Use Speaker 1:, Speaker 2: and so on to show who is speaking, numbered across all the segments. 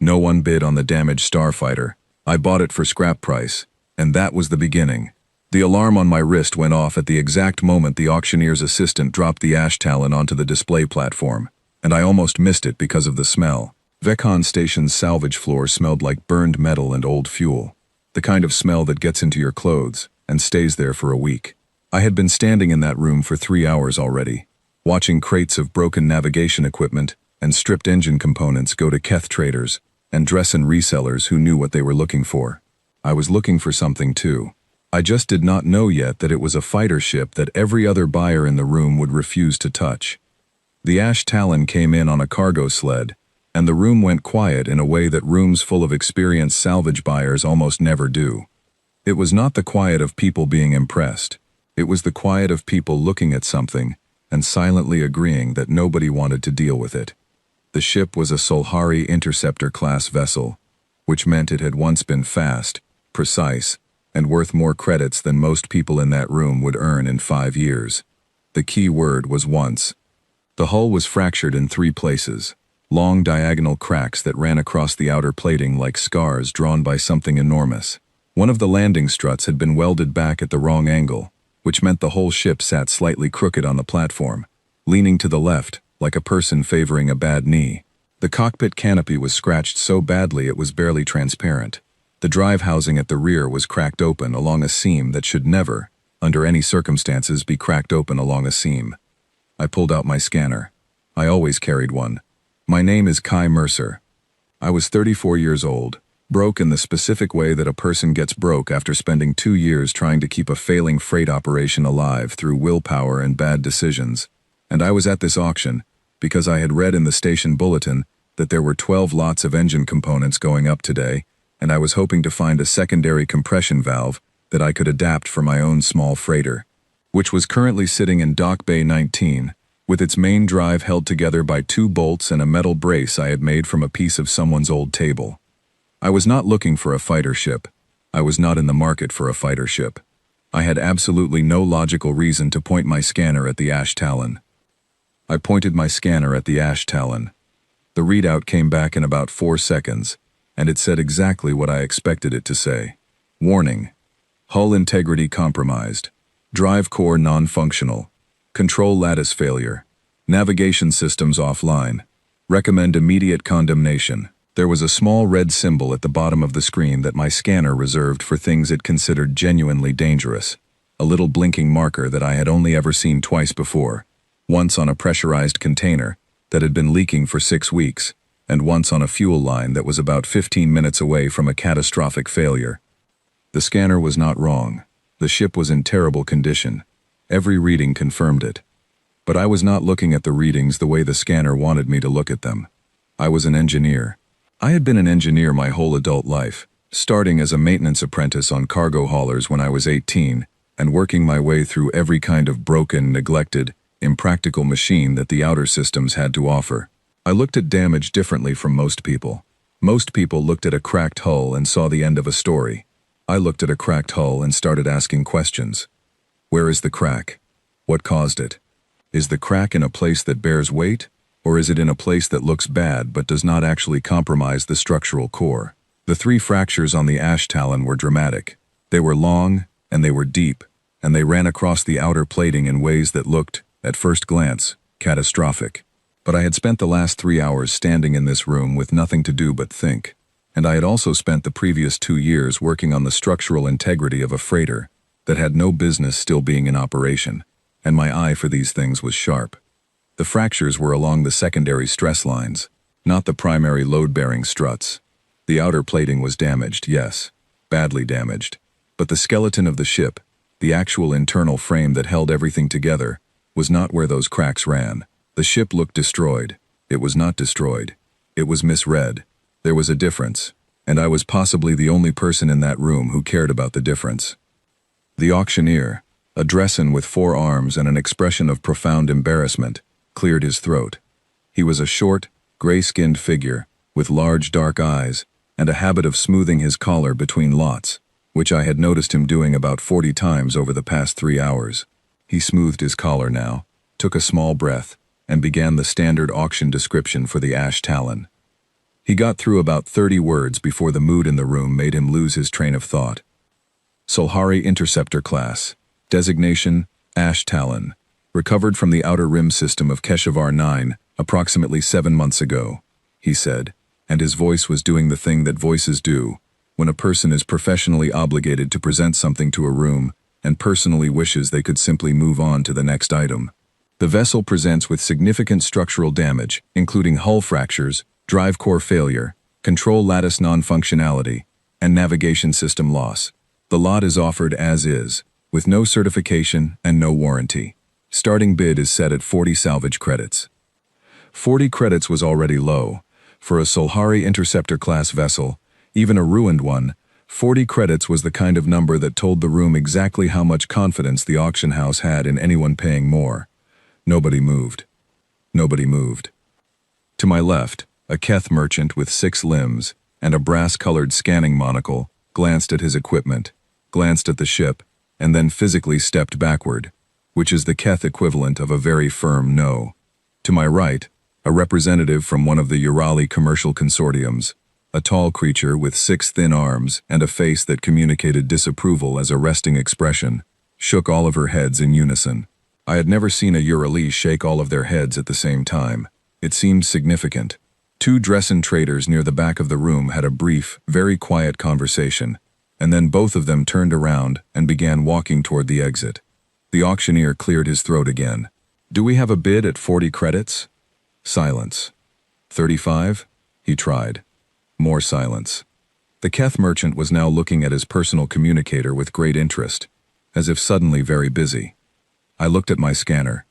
Speaker 1: No one bid on the damaged Starfighter. I bought it for scrap price, and that was the beginning. The alarm on my wrist went off at the exact moment the auctioneer's assistant dropped the ash talon onto the display platform, and I almost missed it because of the smell. Vecon Station's salvage floor smelled like burned metal and old fuel, the kind of smell that gets into your clothes and stays there for a week. I had been standing in that room for 3 hours already, watching crates of broken navigation equipment and stripped engine components go to Keth traders and Dressen resellers who knew what they were looking for. I was looking for something too. I just did not know yet that it was a fighter ship that every other buyer in the room would refuse to touch. The ash talon came in on a cargo sled, and the room went quiet in a way that rooms full of experienced salvage buyers almost never do. It was not the quiet of people being impressed. It was the quiet of people looking at something and silently agreeing that nobody wanted to deal with it. The ship was a Solhari Interceptor-class vessel, which meant it had once been fast, precise, and worth more credits than most people in that room would earn in 5 years. The key word was once. The hull was fractured in 3 places, long diagonal cracks that ran across the outer plating like scars drawn by something enormous. One of the landing struts had been welded back at the wrong angle, which meant the whole ship sat slightly crooked on the platform, leaning to the left, like a person favoring a bad knee. The cockpit canopy was scratched so badly it was barely transparent. The drive housing at the rear was cracked open along a seam that should never, under any circumstances, be cracked open along a seam. I pulled out my scanner. I always carried one. My name is Kai Mercer. I was 34 years old, broke in the specific way that a person gets broke after spending 2 years trying to keep a failing freight operation alive through willpower and bad decisions. And I was at this auction because I had read in the station bulletin that there were 12 lots of engine components going up today, and I was hoping to find a secondary compression valve that I could adapt for my own small freighter, which was currently sitting in Dock Bay 19, with its main drive held together by 2 bolts and a metal brace I had made from a piece of someone's old table. I was not looking for a fighter ship. I was not in the market for a fighter ship. I had absolutely no logical reason to point my scanner at the ash talon. I pointed my scanner at the ash talon. The readout came back in about 4 seconds, and it said exactly what I expected it to say. Warning: hull integrity compromised. Drive core non-functional. Control lattice failure. Navigation systems offline. Recommend immediate condemnation. There was a small red symbol at the bottom of the screen that my scanner reserved for things it considered genuinely dangerous. A little blinking marker that I had only ever seen twice before. Once on a pressurized container that had been leaking for 6 weeks, and once on a fuel line that was about 15 minutes away from a catastrophic failure. The scanner was not wrong. The ship was in terrible condition. Every reading confirmed it. But I was not looking at the readings the way the scanner wanted me to look at them. I was an engineer. I had been an engineer my whole adult life, starting as a maintenance apprentice on cargo haulers when I was 18, and working my way through every kind of broken, neglected, impractical machine that the outer systems had to offer. I looked at damage differently from most people. Most people looked at a cracked hull and saw the end of a story. I looked at a cracked hull and started asking questions. Where is the crack? What caused it? Is the crack in a place that bears weight, or is it in a place that looks bad but does not actually compromise the structural core? The 3 fractures on the ash talon were dramatic. They were long, and they were deep, and they ran across the outer plating in ways that looked, at first glance, catastrophic. But I had spent the last 3 hours standing in this room with nothing to do but think, and I had also spent the previous 2 years working on the structural integrity of a freighter that had no business still being in operation, and my eye for these things was sharp. The fractures were along the secondary stress lines, not the primary load-bearing struts. The outer plating was damaged, yes, badly damaged, but the skeleton of the ship, the actual internal frame that held everything together, was not where those cracks ran. The ship looked destroyed. It was not destroyed. It was misread. There was a difference, and I was possibly the only person in that room who cared about the difference. The auctioneer, a Dressen with 4 arms and an expression of profound embarrassment, cleared his throat. He was a short, gray-skinned figure, with large dark eyes, and a habit of smoothing his collar between lots, which I had noticed him doing about 40 times over the past 3 hours. He smoothed his collar now, took a small breath, and began the standard auction description for the ash talon. He got through about 30 words before the mood in the room made him lose his train of thought. Solhari Interceptor Class. Designation, Ash Talon. Recovered from the Outer Rim system of Keshavar 9, approximately 7 months ago, he said, and his voice was doing the thing that voices do, when a person is professionally obligated to present something to a room, and personally wishes they could simply move on to the next item. The vessel presents with significant structural damage, including hull fractures, drive core failure, control lattice non-functionality, and navigation system loss. The lot is offered as is, with no certification and no warranty. Starting bid is set at 40 salvage credits. 40 credits was already low. For a Solhari Interceptor class vessel, even a ruined one, 40 credits was the kind of number that told the room exactly how much confidence the auction house had in anyone paying more. Nobody moved. Nobody moved. To my left, a Keth merchant with 6 limbs and a brass-colored scanning monocle glanced at his equipment, glanced at the ship, and then physically stepped backward, which is the Keth equivalent of a very firm no. To my right, a representative from one of the Urali commercial consortiums, a tall creature with 6 thin arms and a face that communicated disapproval as a resting expression, shook all of her heads in unison. I had never seen a Urali shake all of their heads at the same time. It seemed significant. 2 Dresden traders near the back of the room had a brief, very quiet conversation, and then both of them turned around and began walking toward the exit. The auctioneer cleared his throat again. "Do we have a bid at 40 credits?" Silence. 35? He tried. More silence. The Keth merchant was now looking at his personal communicator with great interest, as if suddenly very busy. I looked at my scanner.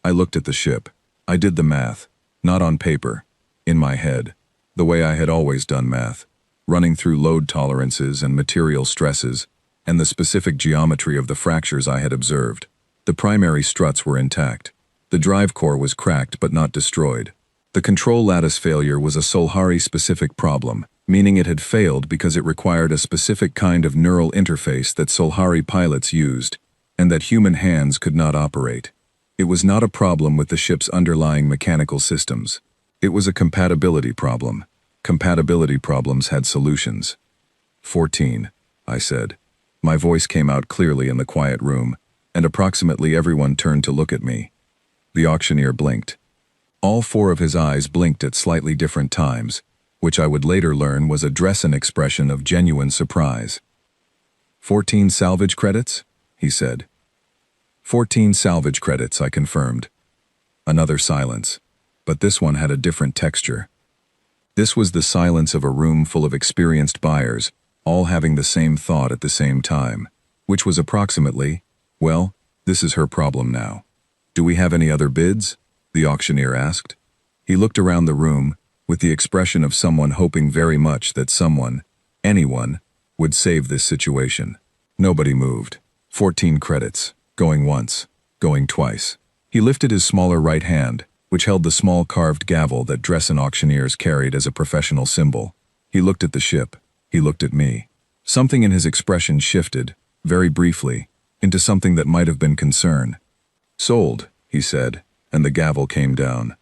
Speaker 1: I looked at the ship. I did the math, not on paper, in my head, the way I had always done math, running through load tolerances and material stresses, and the specific geometry of the fractures I had observed. The primary struts were intact. The drive core was cracked but not destroyed. The control lattice failure was a Solhari-specific problem, meaning it had failed because it required a specific kind of neural interface that Solhari pilots used, and that human hands could not operate. It was not a problem with the ship's underlying mechanical systems. It was a compatibility problem. Compatibility problems had solutions. 14, I said. My voice came out clearly in the quiet room, and approximately everyone turned to look at me. The auctioneer blinked. All 4 of his eyes blinked at slightly different times, which I would later learn was a Dresden expression of genuine surprise. 14 salvage credits? He said. 14 salvage credits, I confirmed. Another silence, but this one had a different texture. This was the silence of a room full of experienced buyers, all having the same thought at the same time, which was approximately, well, this is her problem now. "Do we have any other bids?" the auctioneer asked. He looked around the room, with the expression of someone hoping very much that someone, anyone, would save this situation. Nobody moved. 14 credits, going once, going twice. He lifted his smaller right hand, which held the small carved gavel that Dresden auctioneers carried as a professional symbol. He looked at the ship. He looked at me. Something in his expression shifted, very briefly, into something that might have been concern. "Sold," he said, and the gavel came down.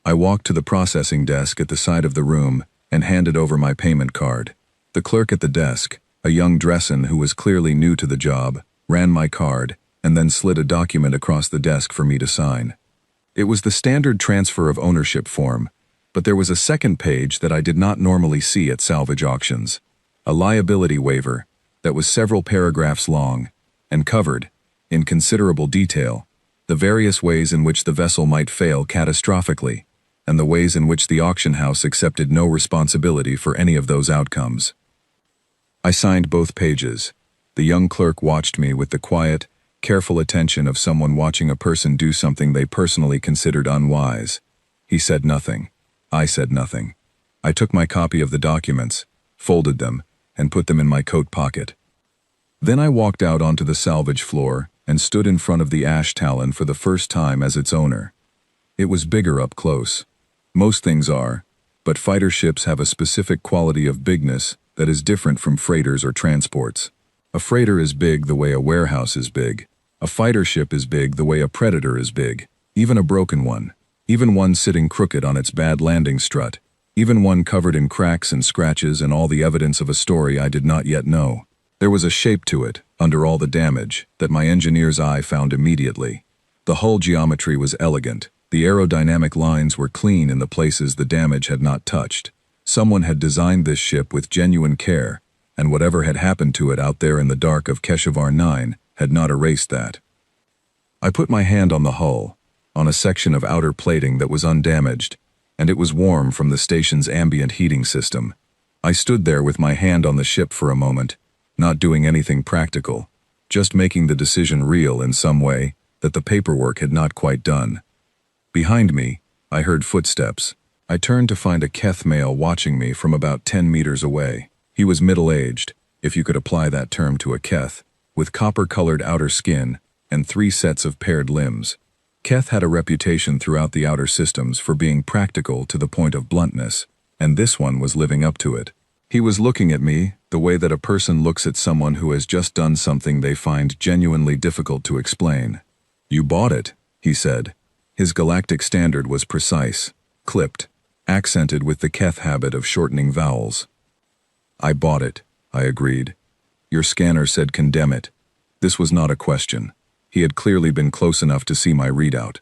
Speaker 1: I walked to the processing desk at the side of the room and handed over my payment card. The clerk at the desk, a young Dresden who was clearly new to the job, ran my card and then slid a document across the desk for me to sign. It was the standard transfer of ownership form, but there was a second page that I did not normally see at salvage auctions, a liability waiver that was several paragraphs long and covered, in considerable detail, the various ways in which the vessel might fail catastrophically, and the ways in which the auction house accepted no responsibility for any of those outcomes. I signed both pages. The young clerk watched me with the quiet, careful attention of someone watching a person do something they personally considered unwise. He said nothing. I said nothing. I took my copy of the documents, folded them, and put them in my coat pocket. Then I walked out onto the salvage floor and stood in front of the Ash Talon for the first time as its owner. It was bigger up close. Most things are, but fighter ships have a specific quality of bigness that is different from freighters or transports. A freighter is big the way a warehouse is big. A fighter ship is big the way a Predator is big, even a broken one, even one sitting crooked on its bad landing strut. even one covered in cracks and scratches and all the evidence of a story I did not yet know. There was a shape to it, under all the damage, that my engineer's eye found immediately. The hull geometry was elegant. The aerodynamic lines were clean in the places the damage had not touched. Someone had designed this ship with genuine care, and whatever had happened to it out there in the dark of HFY 9 had not erased that. I put my hand on the hull, on a section of outer plating that was undamaged, and it was warm from the station's ambient heating system. I stood there with my hand on the ship for a moment, not doing anything practical, just making the decision real in some way that the paperwork had not quite done. Behind me, I heard footsteps. I turned to find a Keth male watching me from about 10 meters away. He was middle-aged, if you could apply that term to a Keth, with copper-colored outer skin and 3 sets of paired limbs. Keth had a reputation throughout the outer systems for being practical to the point of bluntness, and this one was living up to it. He was looking at me the way that a person looks at someone who has just done something they find genuinely difficult to explain. "You bought it," he said. His galactic standard was precise, clipped, accented with the Keth habit of shortening vowels. "I bought it," I agreed. "Your scanner said condemn it." This was not a question. He had clearly been close enough to see my readout.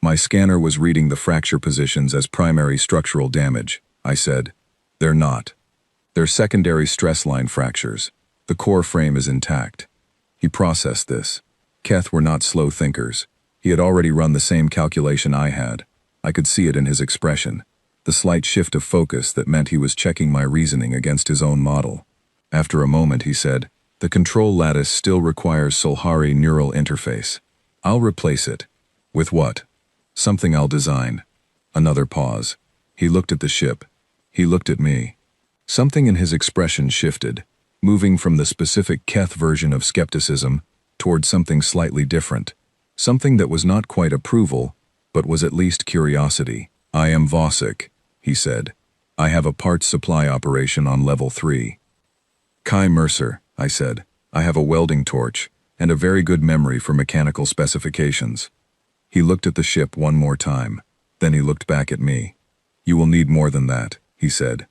Speaker 1: "My scanner was reading the fracture positions as primary structural damage," I said. "They're not. They're secondary stress line fractures. The core frame is intact." He processed this. Keth were not slow thinkers. He had already run the same calculation I had. I could see it in his expression, the slight shift of focus that meant he was checking my reasoning against his own model. After a moment he said, "The control lattice still requires Solhari neural interface. I'll replace it." "With what?" "Something I'll design." Another pause. He looked at the ship. He looked at me. Something in his expression shifted, moving from the specific Keth version of skepticism toward something slightly different, something that was not quite approval, but was at least curiosity. "I am Vosik," he said. "I have a parts supply operation on level 3. "Kai Mercer," I said. "I have a welding torch and a very good memory for mechanical specifications." He looked at the ship one more time. Then he looked back at me. "You will need more than that," he said.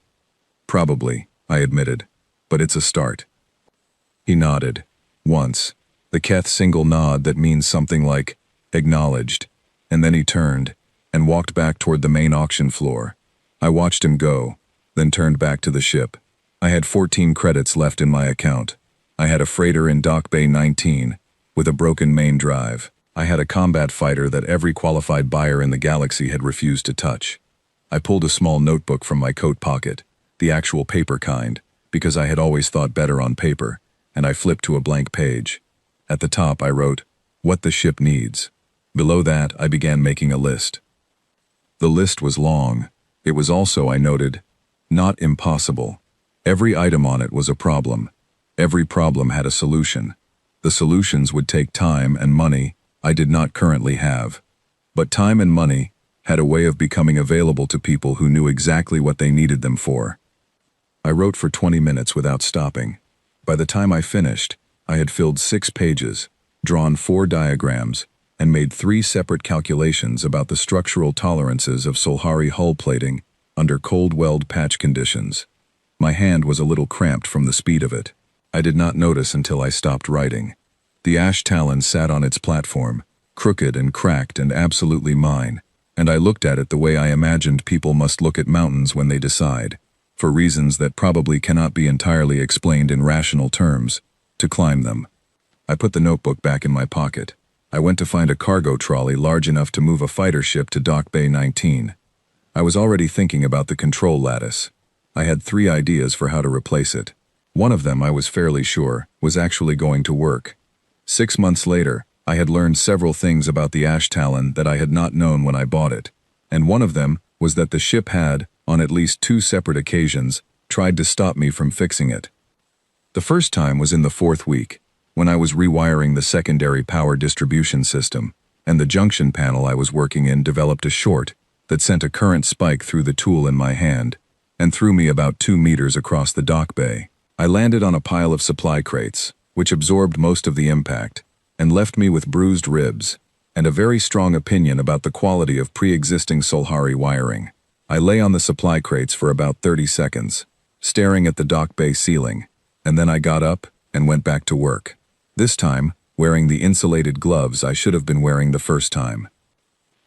Speaker 1: "Probably," I admitted, "but it's a start." He nodded. Once. The Keth single nod that means something like, "acknowledged," and then he turned and walked back toward the main auction floor. I watched him go, then turned back to the ship. I had 14 credits left in my account. I had a freighter in Dock Bay 19, with a broken main drive. I had a combat fighter that every qualified buyer in the galaxy had refused to touch. I pulled a small notebook from my coat pocket, the actual paper kind, because I had always thought better on paper, and I flipped to a blank page. At the top I wrote, "What the ship needs." Below that I began making a list. The list was long. It was also, I noted, not impossible. Every item on it was a problem. Every problem had a solution. The solutions would take time and money I did not currently have. But time and money had a way of becoming available to people who knew exactly what they needed them for. I wrote for 20 minutes without stopping. By the time I finished, I had filled 6 pages, drawn 4 diagrams, and made 3 separate calculations about the structural tolerances of Solhari hull plating under cold weld patch conditions. My hand was a little cramped from the speed of it. I did not notice until I stopped writing. The ash talon sat on its platform, crooked and cracked and absolutely mine, and I looked at it the way I imagined people must look at mountains when they decide, for reasons that probably cannot be entirely explained in rational terms, to climb them. I put the notebook back in my pocket. I went to find a cargo trolley large enough to move a fighter ship to Dock Bay 19. I was already thinking about the control lattice. I had 3 ideas for how to replace it. One of them, I was fairly sure, was actually going to work. 6 months later, I had learned several things about the ash talon that I had not known when I bought it, and one of them was that the ship had, on at least 2 separate occasions, tried to stop me from fixing it. The first time was in the 4th week, when I was rewiring the secondary power distribution system, and the junction panel I was working in developed a short that sent a current spike through the tool in my hand and threw me about 2 meters across the dock bay. I landed on a pile of supply crates, which absorbed most of the impact, and left me with bruised ribs and a very strong opinion about the quality of pre-existing Solhari wiring. I lay on the supply crates for about 30 seconds, staring at the dock bay ceiling, and then I got up and went back to work. This time, wearing the insulated gloves I should have been wearing the first time.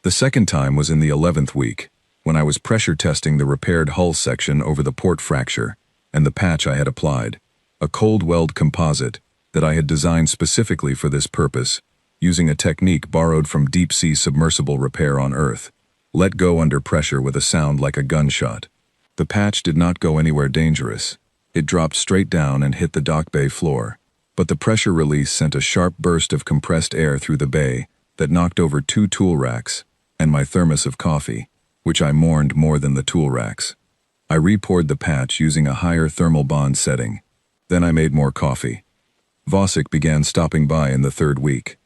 Speaker 1: The second time was in the 11th week, when I was pressure testing the repaired hull section over the port fracture, and the patch I had applied, a cold weld composite that I had designed specifically for this purpose, using a technique borrowed from deep-sea submersible repair on Earth, let go under pressure with a sound like a gunshot. The patch did not go anywhere dangerous. It dropped straight down and hit the dock bay floor, but the pressure release sent a sharp burst of compressed air through the bay that knocked over 2 tool racks and my thermos of coffee, which I mourned more than the tool racks. I re-poured the patch using a higher thermal bond setting. Then I made more coffee. Vosek began stopping by in the 3rd week.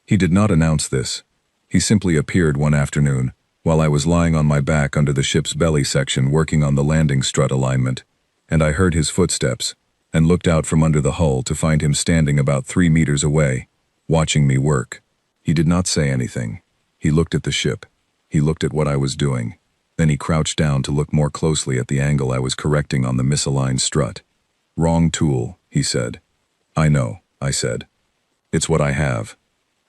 Speaker 1: He did not announce this. He simply appeared one afternoon while I was lying on my back under the ship's belly section working on the landing strut alignment, and I heard his footsteps and looked out from under the hull to find him standing about 3 meters away, watching me work. He did not say anything. He looked at the ship. He looked at what I was doing. Then he crouched down to look more closely at the angle I was correcting on the misaligned strut. "Wrong tool," he said. "I know," I said. "It's what I have."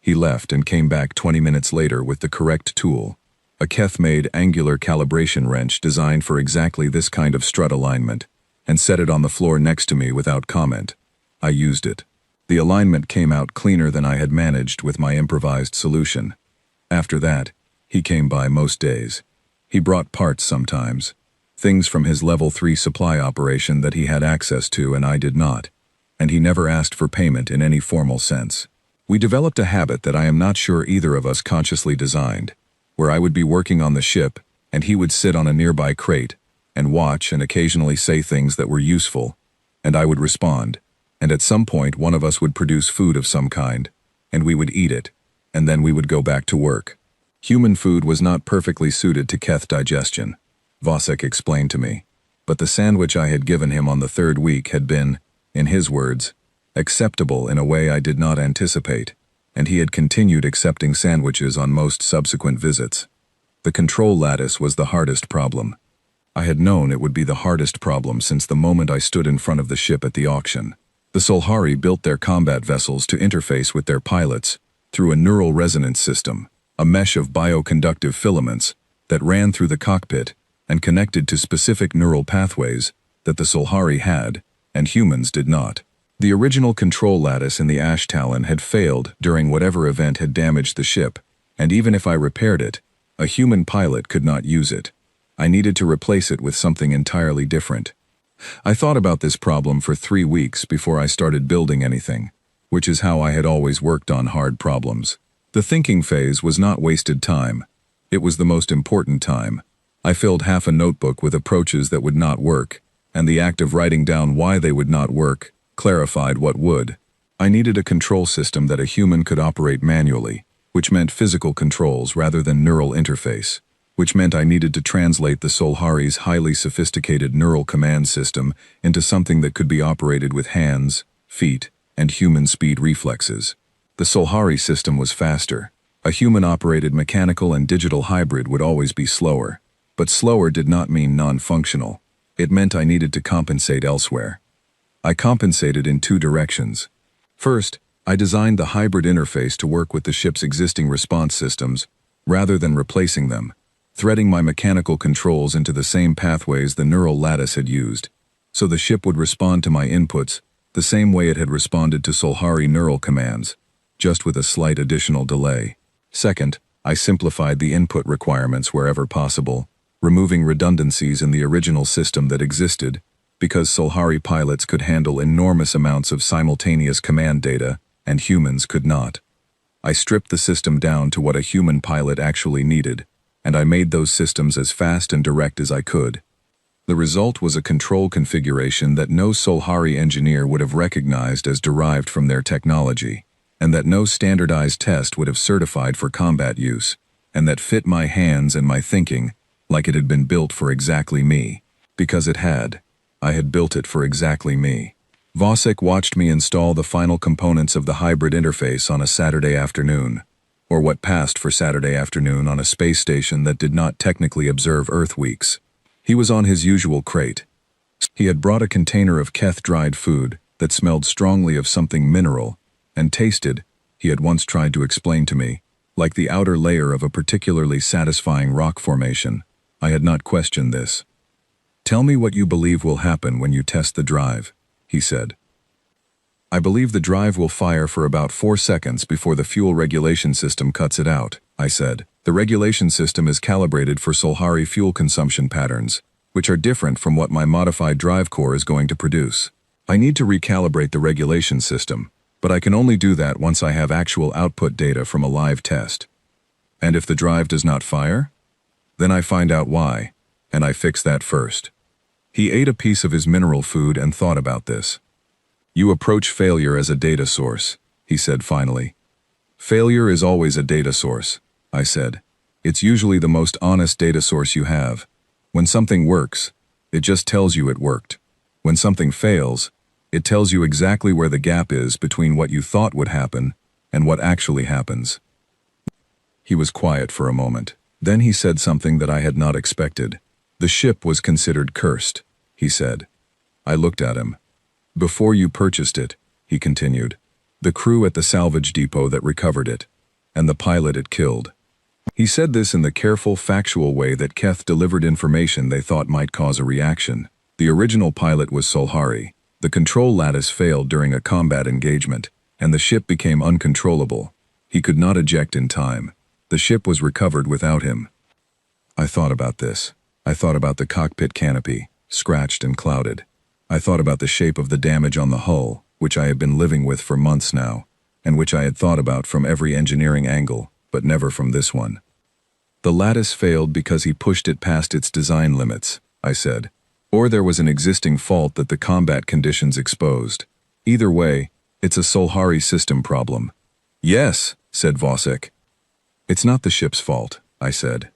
Speaker 1: He left and came back 20 minutes later with the correct tool, a Keth-made angular calibration wrench designed for exactly this kind of strut alignment, and set it on the floor next to me without comment. I used it. The alignment came out cleaner than I had managed with my improvised solution. After that, he came by most days. He brought parts sometimes, things from his level 3 supply operation that he had access to and I did not, and he never asked for payment in any formal sense. We developed a habit that I am not sure either of us consciously designed, where I would be working on the ship and he would sit on a nearby crate and watch and occasionally say things that were useful, and I would respond, and at some point one of us would produce food of some kind, and we would eat it, and then we would go back to work. Human food was not perfectly suited to Keth digestion, Vosek explained to me, but the sandwich I had given him on the 3rd week had been, in his words, acceptable in a way I did not anticipate, and he had continued accepting sandwiches on most subsequent visits. The control lattice was the hardest problem. I had known it would be the hardest problem since the moment I stood in front of the ship at the auction. The Solhari built their combat vessels to interface with their pilots through a neural resonance system, a mesh of bioconductive filaments that ran through the cockpit and connected to specific neural pathways that the Solhari had and humans did not. The original control lattice in the Ash Talon had failed during whatever event had damaged the ship, and even if I repaired it, a human pilot could not use it. I needed to replace it with something entirely different. I thought about this problem for 3 weeks before I started building anything, which is how I had always worked on hard problems. The thinking phase was not wasted time. It was the most important time. I filled half a notebook with approaches that would not work, and the act of writing down why they would not work clarified what would. I needed a control system that a human could operate manually, which meant physical controls rather than neural interface, which meant I needed to translate the Solhari's highly sophisticated neural command system into something that could be operated with hands, feet, and human speed reflexes. The Solhari system was faster. A human-operated mechanical and digital hybrid would always be slower, but slower did not mean non-functional. It meant I needed to compensate elsewhere. I compensated in 2 directions. First, I designed the hybrid interface to work with the ship's existing response systems, rather than replacing them, threading my mechanical controls into the same pathways the neural lattice had used, so the ship would respond to my inputs the same way it had responded to Solhari neural commands, just with a slight additional delay. Second, I simplified the input requirements wherever possible, removing redundancies in the original system that existed, because Solhari pilots could handle enormous amounts of simultaneous command data, and humans could not. I stripped the system down to what a human pilot actually needed, and I made those systems as fast and direct as I could. The result was a control configuration that no Solhari engineer would have recognized as derived from their technology, and that no standardized test would have certified for combat use, and that fit my hands and my thinking like it had been built for exactly me, because it had. I had built it for exactly me. Vosek watched me install the final components of the hybrid interface on a Saturday afternoon, or what passed for Saturday afternoon on a space station that did not technically observe Earth weeks. He was on his usual crate. He had brought a container of Keth-dried food that smelled strongly of something mineral and tasted, he had once tried to explain to me, like the outer layer of a particularly satisfying rock formation. I had not questioned this. "Tell me what you believe will happen when you test the drive," he said. "I believe the drive will fire for about 4 seconds before the fuel regulation system cuts it out," I said. "The regulation system is calibrated for Solhari fuel consumption patterns, which are different from what my modified drive core is going to produce. I need to recalibrate the regulation system, but I can only do that once I have actual output data from a live test. And if the drive does not fire? Then I find out why, and I fix that first." He ate a piece of his mineral food and thought about this. "You approach failure as a data source," he said finally. "Failure is always a data source," I said. "It's usually the most honest data source you have. When something works, it just tells you it worked. When something fails, it tells you exactly where the gap is between what you thought would happen and what actually happens." He was quiet for a moment. Then he said something that I had not expected. "The ship was considered cursed," he said. I looked at him. "Before you purchased it," he continued, "the crew at the salvage depot that recovered it, and the pilot it killed." He said this in the careful, factual way that Keth delivered information they thought might cause a reaction. The original pilot was Solhari. The control lattice failed during a combat engagement, and the ship became uncontrollable. He could not eject in time. The ship was recovered without him. I thought about this. I thought about the cockpit canopy, scratched and clouded. I thought about the shape of the damage on the hull, which I had been living with for months now, and which I had thought about from every engineering angle, but never from this one. "The lattice failed because he pushed it past its design limits," I said. "Or there was an existing fault that the combat conditions exposed. Either way, it's a Solhari system problem." "Yes," said Vosek. "It's not the ship's fault," I said.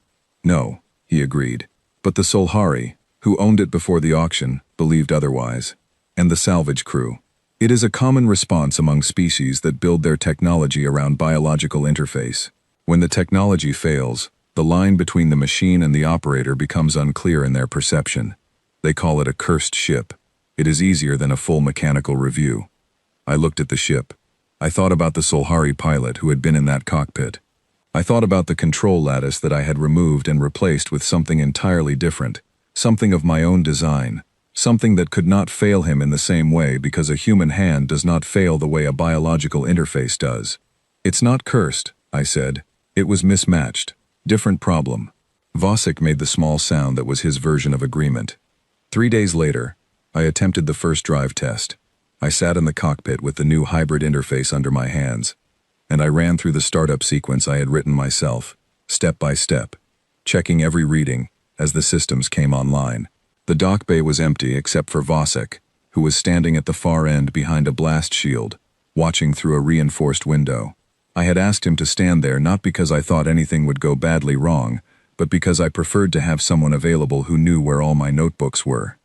Speaker 1: "No," he agreed. "But the Solhari, who owned it before the auction, believed otherwise. And the salvage crew. It is a common response among species that build their technology around biological interface. When the technology fails, the line between the machine and the operator becomes unclear in their perception. They call it a cursed ship. It is easier than a full mechanical review." I looked at the ship. I thought about the Solhari pilot who had been in that cockpit. I thought about the control lattice that I had removed and replaced with something entirely different, something of my own design, something that could not fail him in the same way because a human hand does not fail the way a biological interface does. "It's not cursed," I said. "It was mismatched. Different problem." Vosek made the small sound that was his version of agreement. 3 days later, I attempted the first drive test. I sat in the cockpit with the new hybrid interface under my hands, and I ran through the startup sequence I had written myself, step by step, checking every reading as the systems came online. The dock bay was empty except for Vosek, who was standing at the far end behind a blast shield, watching through a reinforced window. I had asked him to stand there not because I thought anything would go badly wrong, but because I preferred to have someone available who knew where all my notebooks were.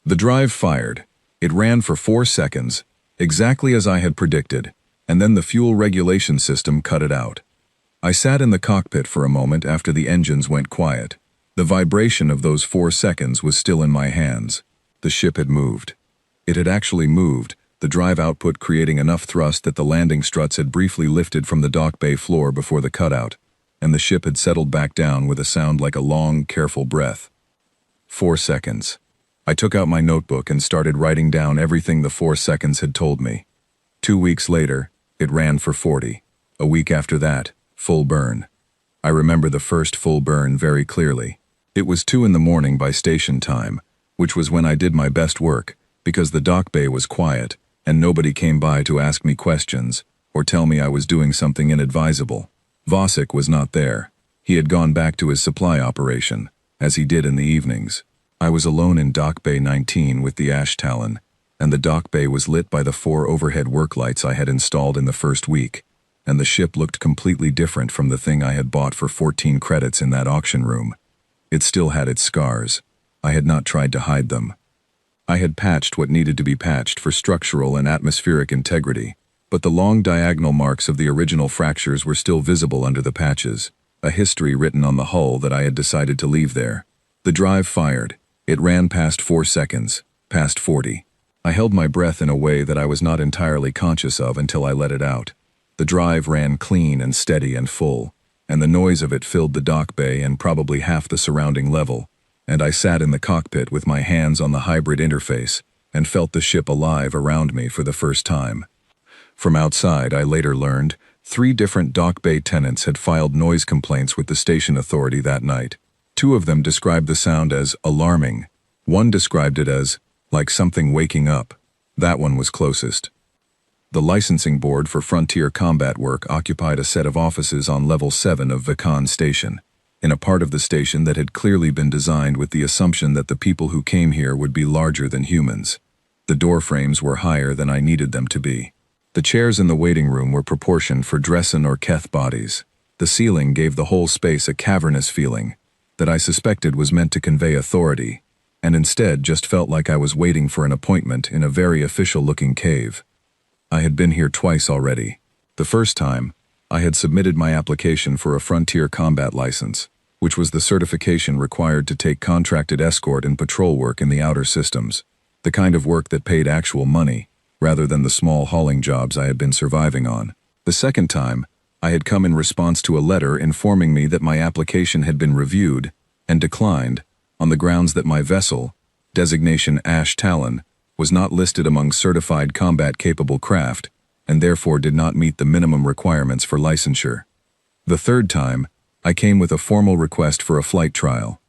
Speaker 1: The drive fired. It ran for 4 seconds, exactly as I had predicted, and then the fuel regulation system cut it out. I sat in the cockpit for a moment after the engines went quiet. The vibration of those 4 seconds was still in my hands. The ship had moved. It had actually moved, the drive output creating enough thrust that the landing struts had briefly lifted from the dock bay floor before the cutout, and the ship had settled back down with a sound like a long, careful breath. 4 seconds. I took out my notebook and started writing down everything the 4 seconds had told me. 2 weeks later, it ran for 40. A week after that, full burn. I remember the first full burn very clearly. It was 2 in the morning by station time, which was when I did my best work, because the dock bay was quiet, and nobody came by to ask me questions, or tell me I was doing something inadvisable. Vosek was not there. He had gone back to his supply operation, as he did in the evenings. I was alone in Dock Bay 19 with the ash talon, and the dock bay was lit by the 4 overhead work lights I had installed in the first week, and the ship looked completely different from the thing I had bought for 14 credits in that auction room. It still had its scars. I had not tried to hide them. I had patched what needed to be patched for structural and atmospheric integrity, but the long diagonal marks of the original fractures were still visible under the patches, a history written on the hull that I had decided to leave there. The drive fired. It ran past 4 seconds, past 40. I held my breath in a way that I was not entirely conscious of until I let it out. The drive ran clean and steady and full, and the noise of it filled the dock bay and probably half the surrounding level, and I sat in the cockpit with my hands on the hybrid interface and felt the ship alive around me for the first time. From outside, I later learned, 3 different dock bay tenants had filed noise complaints with the station authority that night. 2 of them described the sound as alarming. 1 described it as like something waking up. That one was closest. The licensing board for Frontier Combat Work occupied a set of offices on level 7 of Vikan Station, in a part of the station that had clearly been designed with the assumption that the people who came here would be larger than humans. The door frames were higher than I needed them to be. The chairs in the waiting room were proportioned for Dressen or Keth bodies. The ceiling gave the whole space a cavernous feeling that I suspected was meant to convey authority, and instead just felt like I was waiting for an appointment in a very official-looking cave. I had been here twice already. The first time, I had submitted my application for a Frontier Combat License, which was the certification required to take contracted escort and patrol work in the outer systems, the kind of work that paid actual money, rather than the small hauling jobs I had been surviving on. The second time, I had come in response to a letter informing me that my application had been reviewed and declined on the grounds that my vessel, designation Ash Talon, was not listed among certified combat-capable craft and therefore did not meet the minimum requirements for licensure. The third time, I came with a formal request for a flight trial.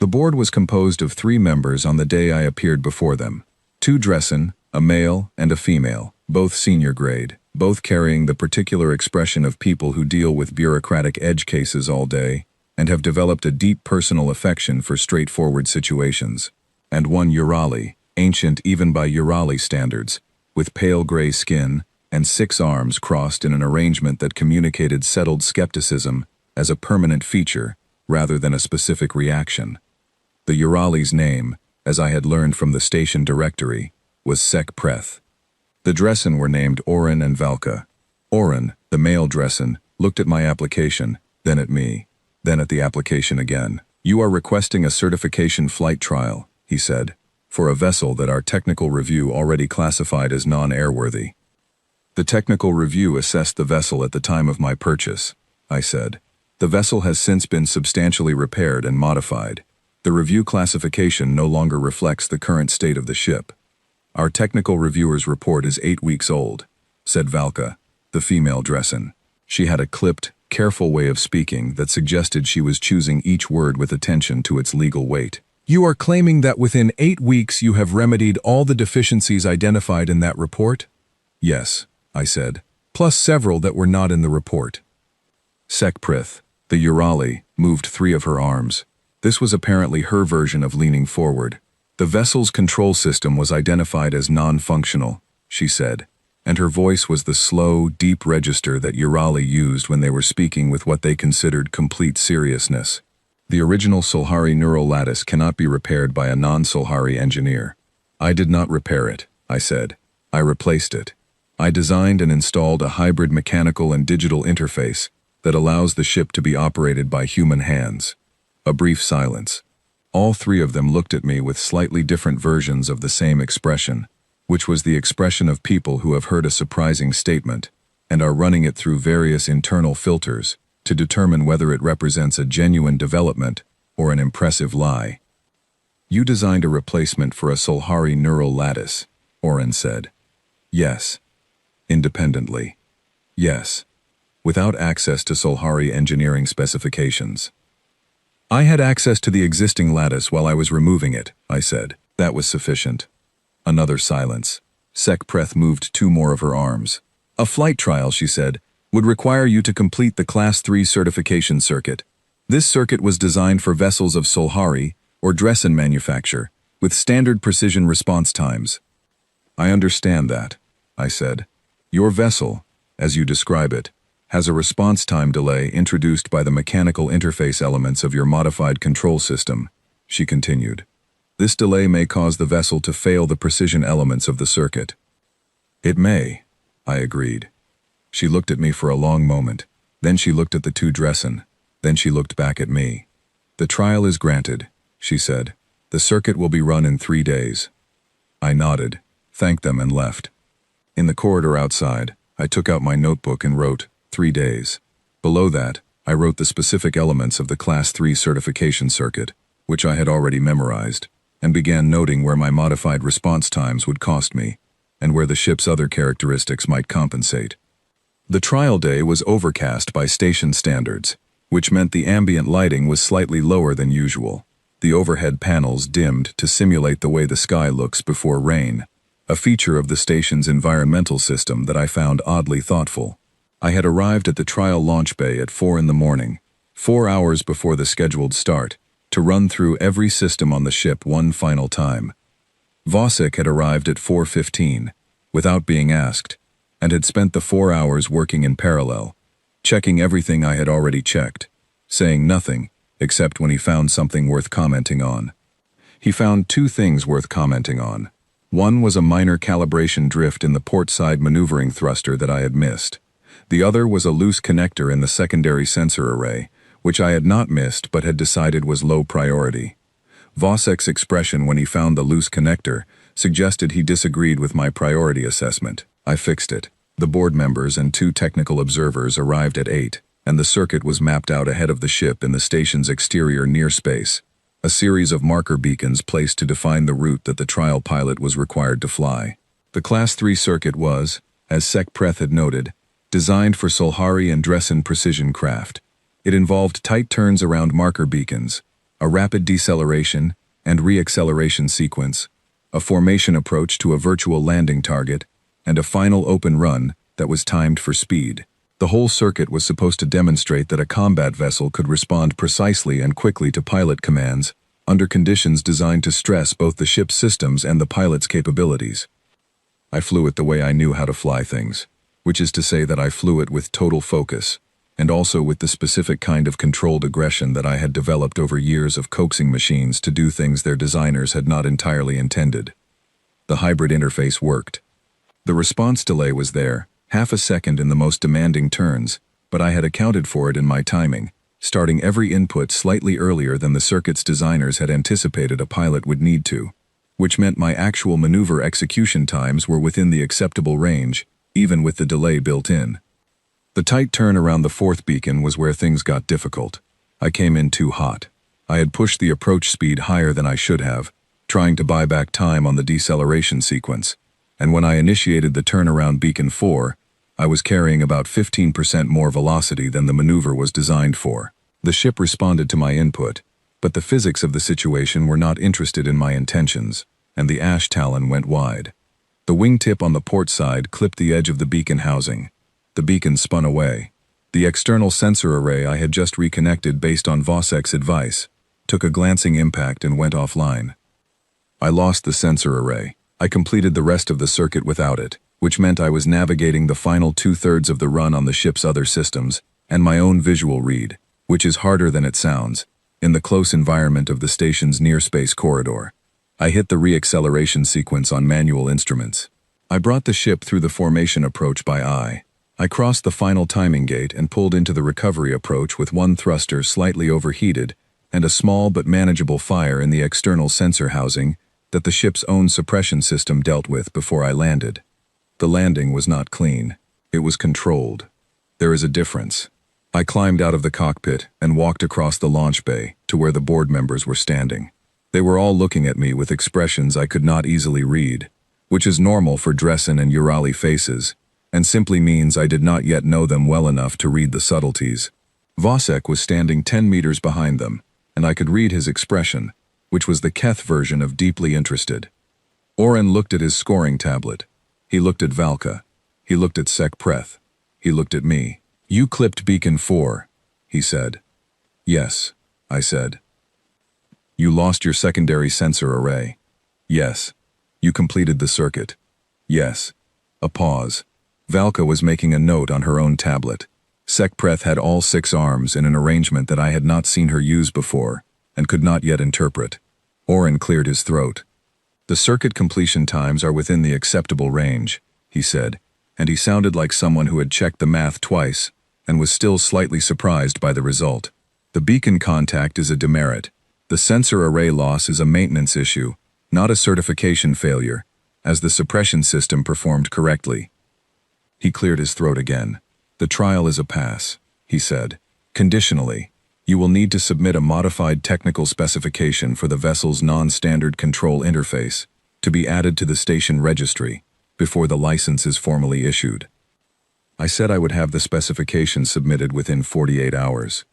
Speaker 1: The board was composed of 3 members on the day I appeared before them. 2 Dressen, a male and a female, both senior grade, both carrying the particular expression of people who deal with bureaucratic edge cases all day and have developed a deep personal affection for straightforward situations. And 1 Urali, ancient even by Urali standards, with pale gray skin and 6 arms crossed in an arrangement that communicated settled skepticism as a permanent feature rather than a specific reaction. The Urali's name, as I had learned from the station directory, was Sek Preth. The Dressen were named Oren and Valka. Oren, the male Dressen, looked at my application, then at me, then at the application again. "You are requesting a certification flight trial," he said, "for a vessel that our technical review already classified as non-airworthy." "The technical review assessed the vessel at the time of my purchase," I said. "The vessel has since been substantially repaired and modified. The review classification no longer reflects the current state of the ship." "Our technical reviewer's report is 8 weeks old," said Valka, the female Dressen. She had a clipped, careful way of speaking that suggested she was choosing each word with attention to its legal weight. "You are claiming that within 8 weeks you have remedied all the deficiencies identified in that report?" "Yes," I said, "plus several that were not in the report." Sek Prith, the Urali, moved 3 of her arms. This was apparently her version of leaning forward. "The vessel's control system was identified as non-functional," she said, and her voice was the slow, deep register that Urali used when they were speaking with what they considered complete seriousness. "The original Solhari neural lattice cannot be repaired by a non-Solhari engineer." "I did not repair it," I said. "I replaced it. I designed and installed a hybrid mechanical and digital interface that allows the ship to be operated by human hands." A brief silence. All 3 of them looked at me with slightly different versions of the same expression, which was the expression of people who have heard a surprising statement and are running it through various internal filters to determine whether it represents a genuine development or an impressive lie. "You designed a replacement for a Solhari neural lattice," Oren said. "Yes." "Independently?" "Yes." "Without access to Solhari engineering specifications?" "I had access to the existing lattice while I was removing it," I said. "That was sufficient." Another silence. Sek Preth moved 2 more of her arms. "A flight trial," she said, "would require you to complete the Class 3 certification circuit. This circuit was designed for vessels of Solhari or Dressen manufacture, with standard precision response times." "I understand that," I said. "Your vessel, as you describe it, has a response time delay introduced by the mechanical interface elements of your modified control system," she continued. "This delay may cause the vessel to fail the precision elements of the circuit." "It may," I agreed. She looked at me for a long moment. Then she looked at the 2 Dressen. Then she looked back at me. "The trial is granted," she said. The circuit will be run in 3 days. I nodded, thanked them and left. In the corridor outside, I took out my notebook and wrote, 3 days. Below that, I wrote the specific elements of the Class 3 certification circuit, which I had already memorized, and began noting where my modified response times would cost me, and where the ship's other characteristics might compensate. The trial day was overcast by station standards, which meant the ambient lighting was slightly lower than usual. The overhead panels dimmed to simulate the way the sky looks before rain, a feature of the station's environmental system that I found oddly thoughtful. I had arrived at the trial launch bay at 4 in the morning, 4 hours before the scheduled start, to run through every system on the ship one final time. Vosek had arrived at 4:15, without being asked, and had spent the 4 hours working in parallel, checking everything I had already checked, saying nothing, except when he found something worth commenting on. He found 2 things worth commenting on. One was a minor calibration drift in the port side maneuvering thruster that I had missed. The other was a loose connector in the secondary sensor array, which I had not missed but had decided was low priority. Vosek's expression when he found the loose connector suggested he disagreed with my priority assessment. I fixed it. The board members and 2 technical observers arrived at 8, and the circuit was mapped out ahead of the ship in the station's exterior near space, a series of marker beacons placed to define the route that the trial pilot was required to fly. The Class 3 circuit was, as Sec Preth had noted, designed for Solhari and Dressen precision craft. It involved tight turns around marker beacons, a rapid deceleration and re-acceleration sequence, a formation approach to a virtual landing target, and a final open run that was timed for speed. The whole circuit was supposed to demonstrate that a combat vessel could respond precisely and quickly to pilot commands under conditions designed to stress both the ship's systems and the pilot's capabilities. I flew it the way I knew how to fly things, which is to say that I flew it with total focus, and also with the specific kind of controlled aggression that I had developed over years of coaxing machines to do things their designers had not entirely intended. The hybrid interface worked. The response delay was there, half a second in the most demanding turns, but I had accounted for it in my timing, starting every input slightly earlier than the circuit's designers had anticipated a pilot would need to, which meant my actual maneuver execution times were within the acceptable range, even with the delay built in. The tight turn around the 4th beacon was where things got difficult. I came in too hot. I had pushed the approach speed higher than I should have, trying to buy back time on the deceleration sequence, and when I initiated the turnaround beacon 4, I was carrying about 15% more velocity than the maneuver was designed for. The ship responded to my input, but the physics of the situation were not interested in my intentions, and the ash talon went wide. The wingtip on the port side clipped the edge of the beacon housing. The beacon spun away. The external sensor array I had just reconnected based on Vosek's advice took a glancing impact and went offline. I lost the sensor array. I completed the rest of the circuit without it, which meant I was navigating the final 2/3 of the run on the ship's other systems, and my own visual read, which is harder than it sounds, in the close environment of the station's near-space corridor. I hit the re-acceleration sequence on manual instruments. I brought the ship through the formation approach by eye. I crossed the final timing gate and pulled into the recovery approach with one thruster slightly overheated and a small but manageable fire in the external sensor housing that the ship's own suppression system dealt with before I landed. The landing was not clean. It was controlled. There is a difference. I climbed out of the cockpit and walked across the launch bay to where the board members were standing. They were all looking at me with expressions I could not easily read, which is normal for Dressen and Urali faces, and simply means I did not yet know them well enough to read the subtleties. Vosek was standing 10 meters behind them, and I could read his expression, which was the Keth version of deeply interested. Oren looked at his scoring tablet. He looked at Valka. He looked at Sec Preth. He looked at me. "You clipped beacon 4, he said. "Yes," I said. "You lost your secondary sensor array." "Yes." "You completed the circuit." "Yes." A pause. Valka was making a note on her own tablet. Sec Preth had all 6 arms in an arrangement that I had not seen her use before, and could not yet interpret. Oren cleared his throat. "The circuit completion times are within the acceptable range," he said, and he sounded like someone who had checked the math twice and was still slightly surprised by the result. "The beacon contact is a demerit. The sensor array loss is a maintenance issue, not a certification failure, as the suppression system performed correctly. He cleared his throat again. The trial is a pass, he said. Conditionally, you will need to submit a modified technical specification for the vessel's non-standard control interface to be added to the station registry before the license is formally issued. I said I would have the specification submitted within 48 hours.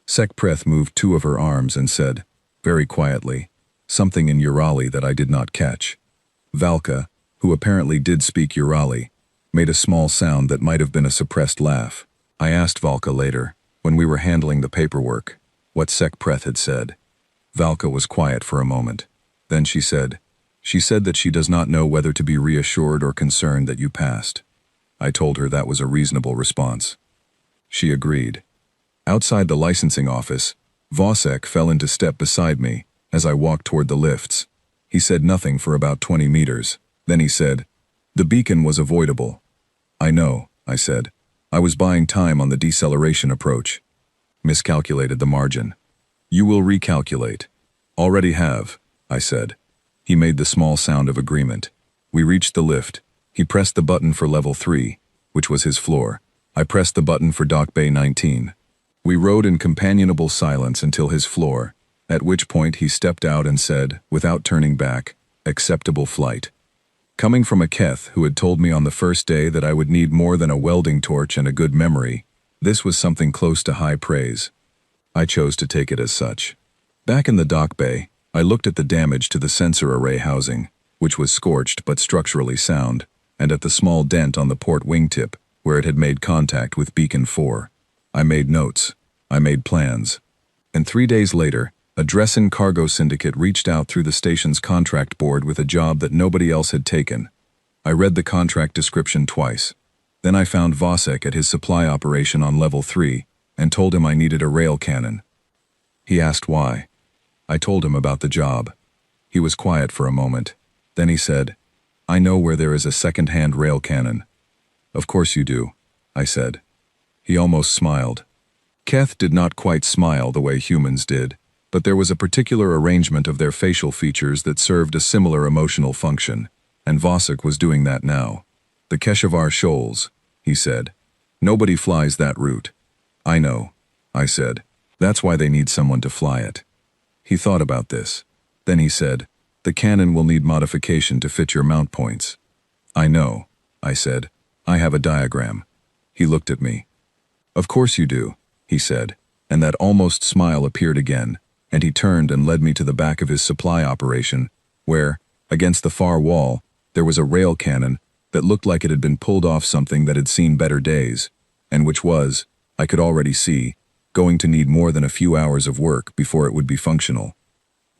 Speaker 1: Sekpreth moved two of her arms and said, very quietly, something in Urali that I did not catch. Valka, who apparently did speak Urali, made a small sound that might have been a suppressed laugh. I asked Valka later, when we were handling the paperwork, what Sekpreth had said. Valka was quiet for a moment. Then she said that she does not know whether to be reassured or concerned that you passed. I told her that was a reasonable response. She agreed. Outside the licensing office, Vosek fell into step beside me as I walked toward the lifts. He said nothing for about 20 meters. Then he said, "The beacon was avoidable." "I know," I said. "I was buying time on the deceleration approach." "Miscalculated the margin." "You will recalculate." "Already have," I said. He made the small sound of agreement. We reached the lift. He pressed the button for level 3, which was his floor. I pressed the button for dock bay 19. We rode in companionable silence until his floor, at which point he stepped out and said, without turning back, "Acceptable flight." Coming from a Keth who had told me on the first day that I would need more than a welding torch and a good memory, this was something close to high praise. I chose to take it as such. Back in the dock bay, I looked at the damage to the sensor array housing, which was scorched but structurally sound, and at the small dent on the port wingtip, where it had made contact with Beacon 4. I made notes. I made plans. And 3 days later, a Dresden cargo syndicate reached out through the station's contract board with a job that nobody else had taken. I read the contract description twice. Then I found Vosek at his supply operation on level 3 and told him I needed a rail cannon. He asked why. I told him about the job. He was quiet for a moment. Then he said, "I know where there is a second-hand rail cannon." "Of course you do," I said. He almost smiled. Keth did not quite smile the way humans did, but there was a particular arrangement of their facial features that served a similar emotional function, and Vosek was doing that now. "The Keshavar Shoals," he said. "Nobody flies that route." "I know," I said. "That's why they need someone to fly it." He thought about this. Then he said, "The cannon will need modification to fit your mount points." "I know," I said. "I have a diagram." He looked at me. "Of course you do," he said, and that almost smile appeared again, and he turned and led me to the back of his supply operation, where, against the far wall, there was a rail cannon that looked like it had been pulled off something that had seen better days, and which was, I could already see, going to need more than a few hours of work before it would be functional.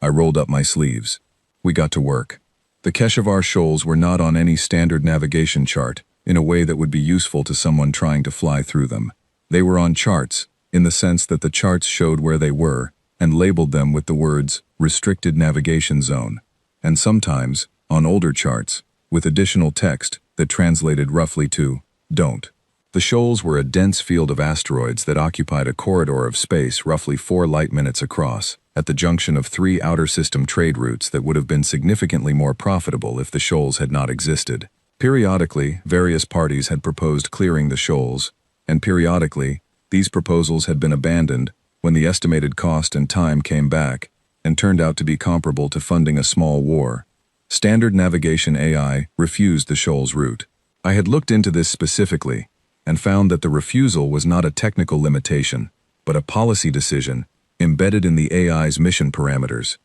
Speaker 1: I rolled up my sleeves. We got to work. The Keshavar Shoals were not on any standard navigation chart in a way that would be useful to someone trying to fly through them. They were on charts, in the sense that the charts showed where they were and labeled them with the words "Restricted Navigation Zone," and sometimes, on older charts, with additional text that translated roughly to "Don't." The shoals were a dense field of asteroids that occupied a corridor of space roughly 4 light minutes across, at the junction of 3 outer system trade routes that would have been significantly more profitable if the shoals had not existed. Periodically, various parties had proposed clearing the shoals, and periodically, these proposals had been abandoned when the estimated cost and time came back and turned out to be comparable to funding a small war. Standard navigation AI refused the shoals route. I had looked into this specifically and found that the refusal was not a technical limitation, but a policy decision embedded in the AI's mission parameters.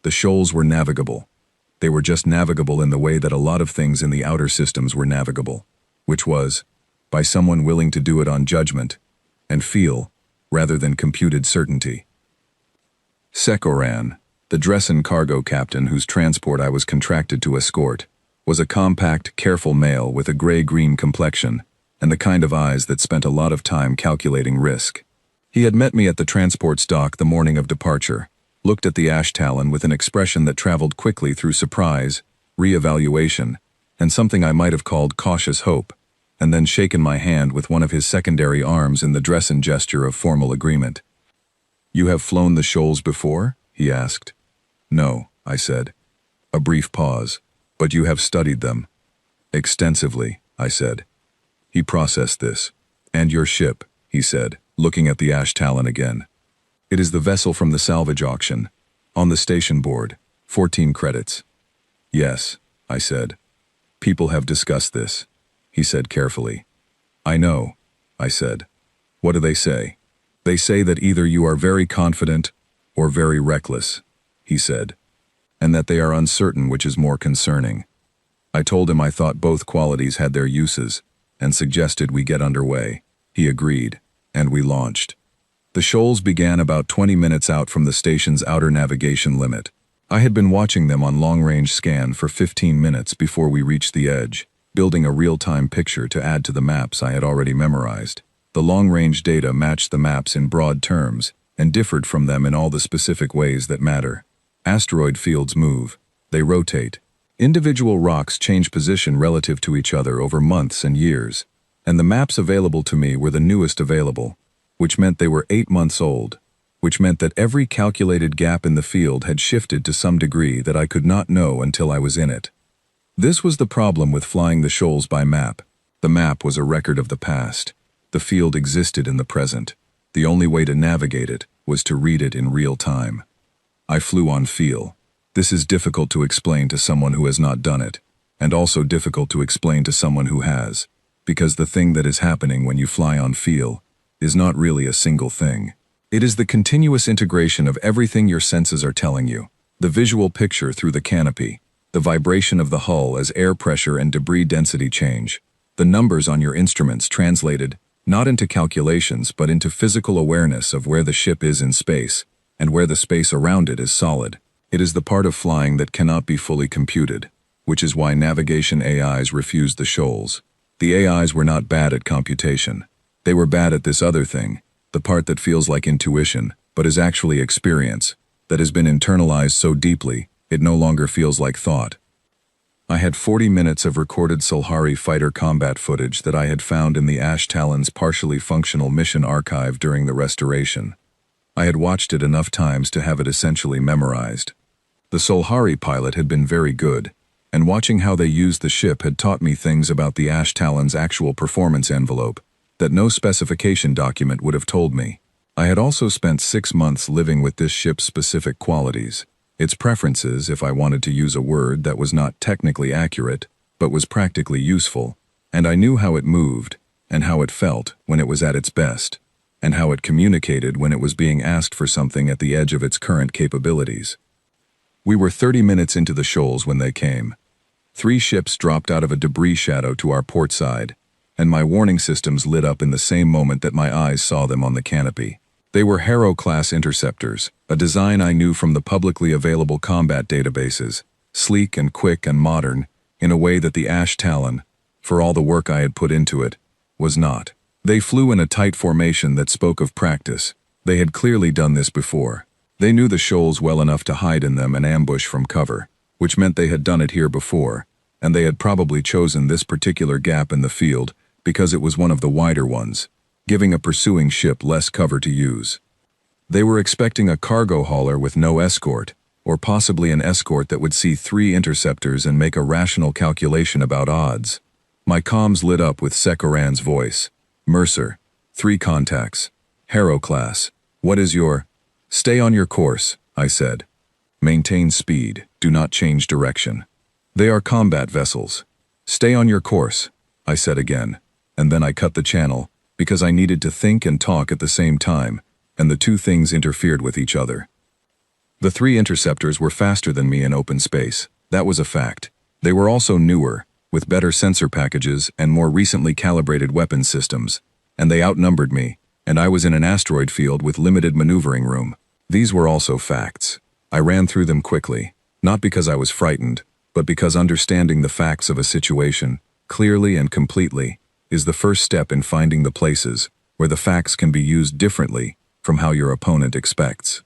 Speaker 1: The shoals were navigable. They were just navigable in the way that a lot of things in the outer systems were navigable, which was, by someone willing to do it on judgment and feel, rather than computed certainty. Sekoran, the Dresden cargo captain whose transport I was contracted to escort, was a compact, careful male with a gray-green complexion and the kind of eyes that spent a lot of time calculating risk. He had met me at the transport's dock the morning of departure, looked at the ash talon with an expression that traveled quickly through surprise, re-evaluation, and something I might have called cautious hope, and then shaken my hand with one of his secondary arms in the Dresden gesture of formal agreement. "You have flown the shoals before?" he asked. No, I said. A brief pause. But you have studied them. Extensively, I said. He processed this. And your ship, he said, looking at the ash talon again. It is the vessel from the salvage auction. On the station board. 14 credits. Yes, I said. People have discussed this, he said carefully. I know, I said. What do they say? They say that either you are very confident or very reckless, he said, and that they are uncertain which is more concerning. I told him I thought both qualities had their uses, and suggested we get underway. He agreed, and we launched. The shoals began about 20 minutes out from the station's outer navigation limit. I had been watching them on long-range scan for 15 minutes before we reached the edge, building a real-time picture to add to the maps I had already memorized. The long-range data matched the maps in broad terms, and differed from them in all the specific ways that matter. Asteroid fields move. They rotate. Individual rocks change position relative to each other over months and years, and the maps available to me were the newest available, which meant they were 8 months old, which meant that every calculated gap in the field had shifted to some degree that I could not know until I was in it. This was the problem with flying the shoals by map. The map was a record of the past. The field existed in the present. The only way to navigate it was to read it in real time. I flew on feel. This is difficult to explain to someone who has not done it, and also difficult to explain to someone who has, because the thing that is happening when you fly on feel is not really a single thing. It is the continuous integration of everything your senses are telling you. The visual picture through the canopy, the vibration of the hull as air pressure and debris density change, the numbers on your instruments translated not into calculations but into physical awareness of where the ship is in space, and where the space around it is solid. It is the part of flying that cannot be fully computed, which is why navigation AIs refused the shoals. The AIs were not bad at computation. They were bad at this other thing, the part that feels like intuition, but is actually experience, that has been internalized so deeply, it no longer feels like thought. I had 40 minutes of recorded Sulhari fighter combat footage that I had found in the Ash Talon's partially functional mission archive during the restoration. I had watched it enough times to have it essentially memorized. The Sulhari pilot had been very good, and watching how they used the ship had taught me things about the Ash Talon's actual performance envelope that no specification document would have told me. I had also spent 6 months living with this ship's specific qualities, its preferences if I wanted to use a word that was not technically accurate, but was practically useful, and I knew how it moved, and how it felt when it was at its best, and how it communicated when it was being asked for something at the edge of its current capabilities. We were 30 minutes into the shoals when they came. 3 ships dropped out of a debris shadow to our port side, and my warning systems lit up in the same moment that my eyes saw them on the canopy. They were Harrow-class interceptors, a design I knew from the publicly available combat databases, sleek and quick and modern, in a way that the Ash Talon, for all the work I had put into it, was not. They flew in a tight formation that spoke of practice. They had clearly done this before. They knew the shoals well enough to hide in them and ambush from cover, which meant they had done it here before, and they had probably chosen this particular gap in the field because it was one of the wider ones, giving a pursuing ship less cover to use. They were expecting a cargo hauler with no escort, or possibly an escort that would see 3 interceptors and make a rational calculation about odds. My comms lit up with Sekoran's voice. Mercer, 3 contacts. Harrow class. What is your... Stay on your course, I said. Maintain speed, do not change direction. They are combat vessels. Stay on your course, I said again, and then I cut the channel, because I needed to think and talk at the same time, and the 2 things interfered with each other. The 3 interceptors were faster than me in open space. That was a fact. They were also newer, with better sensor packages and more recently calibrated weapons systems, and they outnumbered me, and I was in an asteroid field with limited maneuvering room. These were also facts. I ran through them quickly, not because I was frightened, but because understanding the facts of a situation, clearly and completely, is the first step in finding the places where the facts can be used differently from how your opponent expects.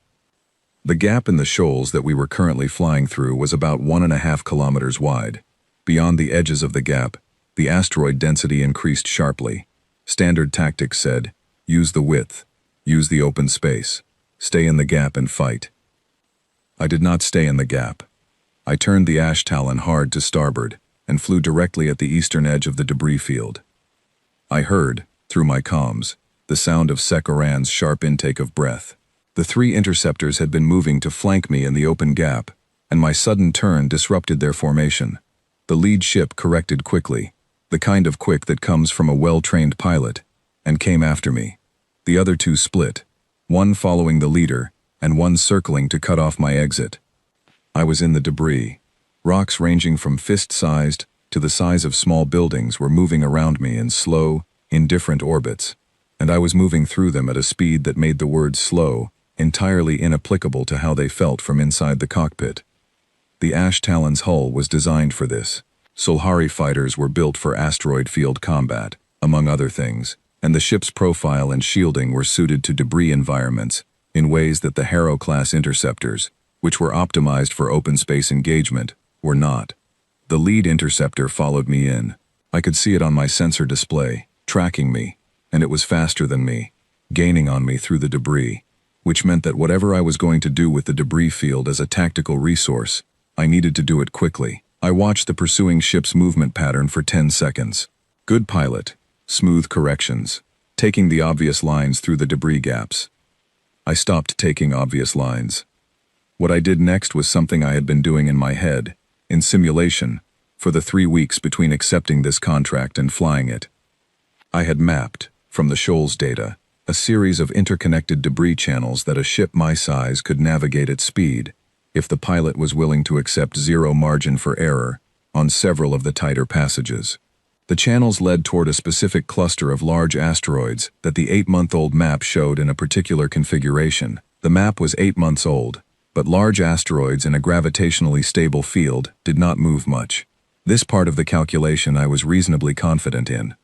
Speaker 1: The gap in the shoals that we were currently flying through was about 1.5 kilometers wide. Beyond the edges of the gap, the asteroid density increased sharply. Standard tactics said, use the width, use the open space, stay in the gap and fight. I did not stay in the gap. I turned the ash talon hard to starboard and flew directly at the eastern edge of the debris field. I heard, through my comms, the sound of Sekaran's sharp intake of breath. The three interceptors had been moving to flank me in the open gap, and my sudden turn disrupted their formation. The lead ship corrected quickly, the kind of quick that comes from a well-trained pilot, and came after me. The other two split, one following the leader, and one circling to cut off my exit. I was in the debris. Rocks ranging from fist-sized to the size of small buildings were moving around me in slow, indifferent orbits, and I was moving through them at a speed that made the word slow entirely inapplicable to how they felt from inside the cockpit. The Ash Talon's hull was designed for this. Solhari fighters were built for asteroid field combat, among other things, and the ship's profile and shielding were suited to debris environments in ways that the Harrow-class interceptors, which were optimized for open space engagement, were not. The lead interceptor followed me in. I could see it on my sensor display, tracking me, and it was faster than me, gaining on me through the debris, which meant that whatever I was going to do with the debris field as a tactical resource, I needed to do it quickly. I watched the pursuing ship's movement pattern for 10 seconds. Good pilot, smooth corrections, taking the obvious lines through the debris gaps. I stopped taking obvious lines. What I did next was something I had been doing in my head, in simulation, for the 3 weeks between accepting this contract and flying it. I had mapped, from the Shoals data, a series of interconnected debris channels that a ship my size could navigate at speed, if the pilot was willing to accept zero margin for error, on several of the tighter passages. The channels led toward a specific cluster of large asteroids that the 8-month-old map showed in a particular configuration. The map was 8 months old, but large asteroids in a gravitationally stable field did not move much. This part of the calculation I was reasonably confident in.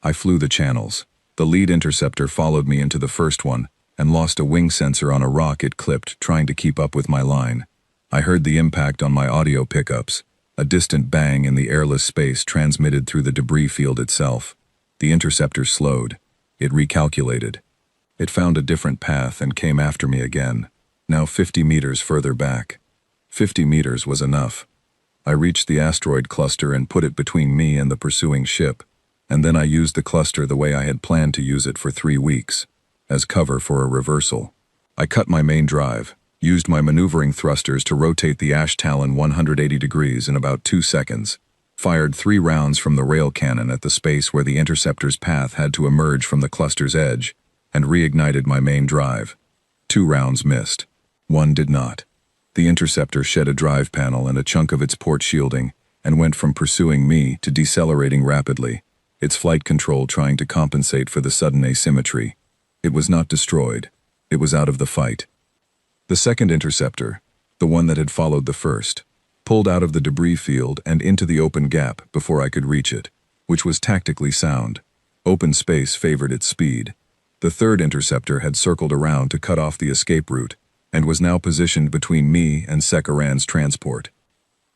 Speaker 1: I flew the channels. The lead interceptor followed me into the first one and lost a wing sensor on a rock it clipped trying to keep up with my line. I heard the impact on my audio pickups, a distant bang in the airless space transmitted through the debris field itself. The interceptor slowed. It recalculated. It found a different path and came after me again, now 50 meters further back. 50 meters was enough. I reached the asteroid cluster and put it between me and the pursuing ship, and then I used the cluster the way I had planned to use it for 3 weeks, as cover for a reversal. I cut my main drive, used my maneuvering thrusters to rotate the Ash Talon 180 degrees in about 2 seconds, fired 3 rounds from the rail cannon at the space where the interceptor's path had to emerge from the cluster's edge, and reignited my main drive. 2 rounds missed. 1 did not. The interceptor shed a drive panel and a chunk of its port shielding, and went from pursuing me to decelerating rapidly, its flight control trying to compensate for the sudden asymmetry. It was not destroyed. It was out of the fight. The second interceptor, the one that had followed the first, pulled out of the debris field and into the open gap before I could reach it, which was tactically sound. Open space favored its speed. The third interceptor had circled around to cut off the escape route, and was now positioned between me and Sekaran's transport.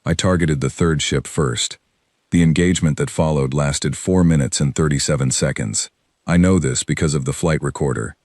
Speaker 1: I targeted the third ship first. The engagement that followed lasted 4 minutes and 37 seconds. I know this because of the flight recorder.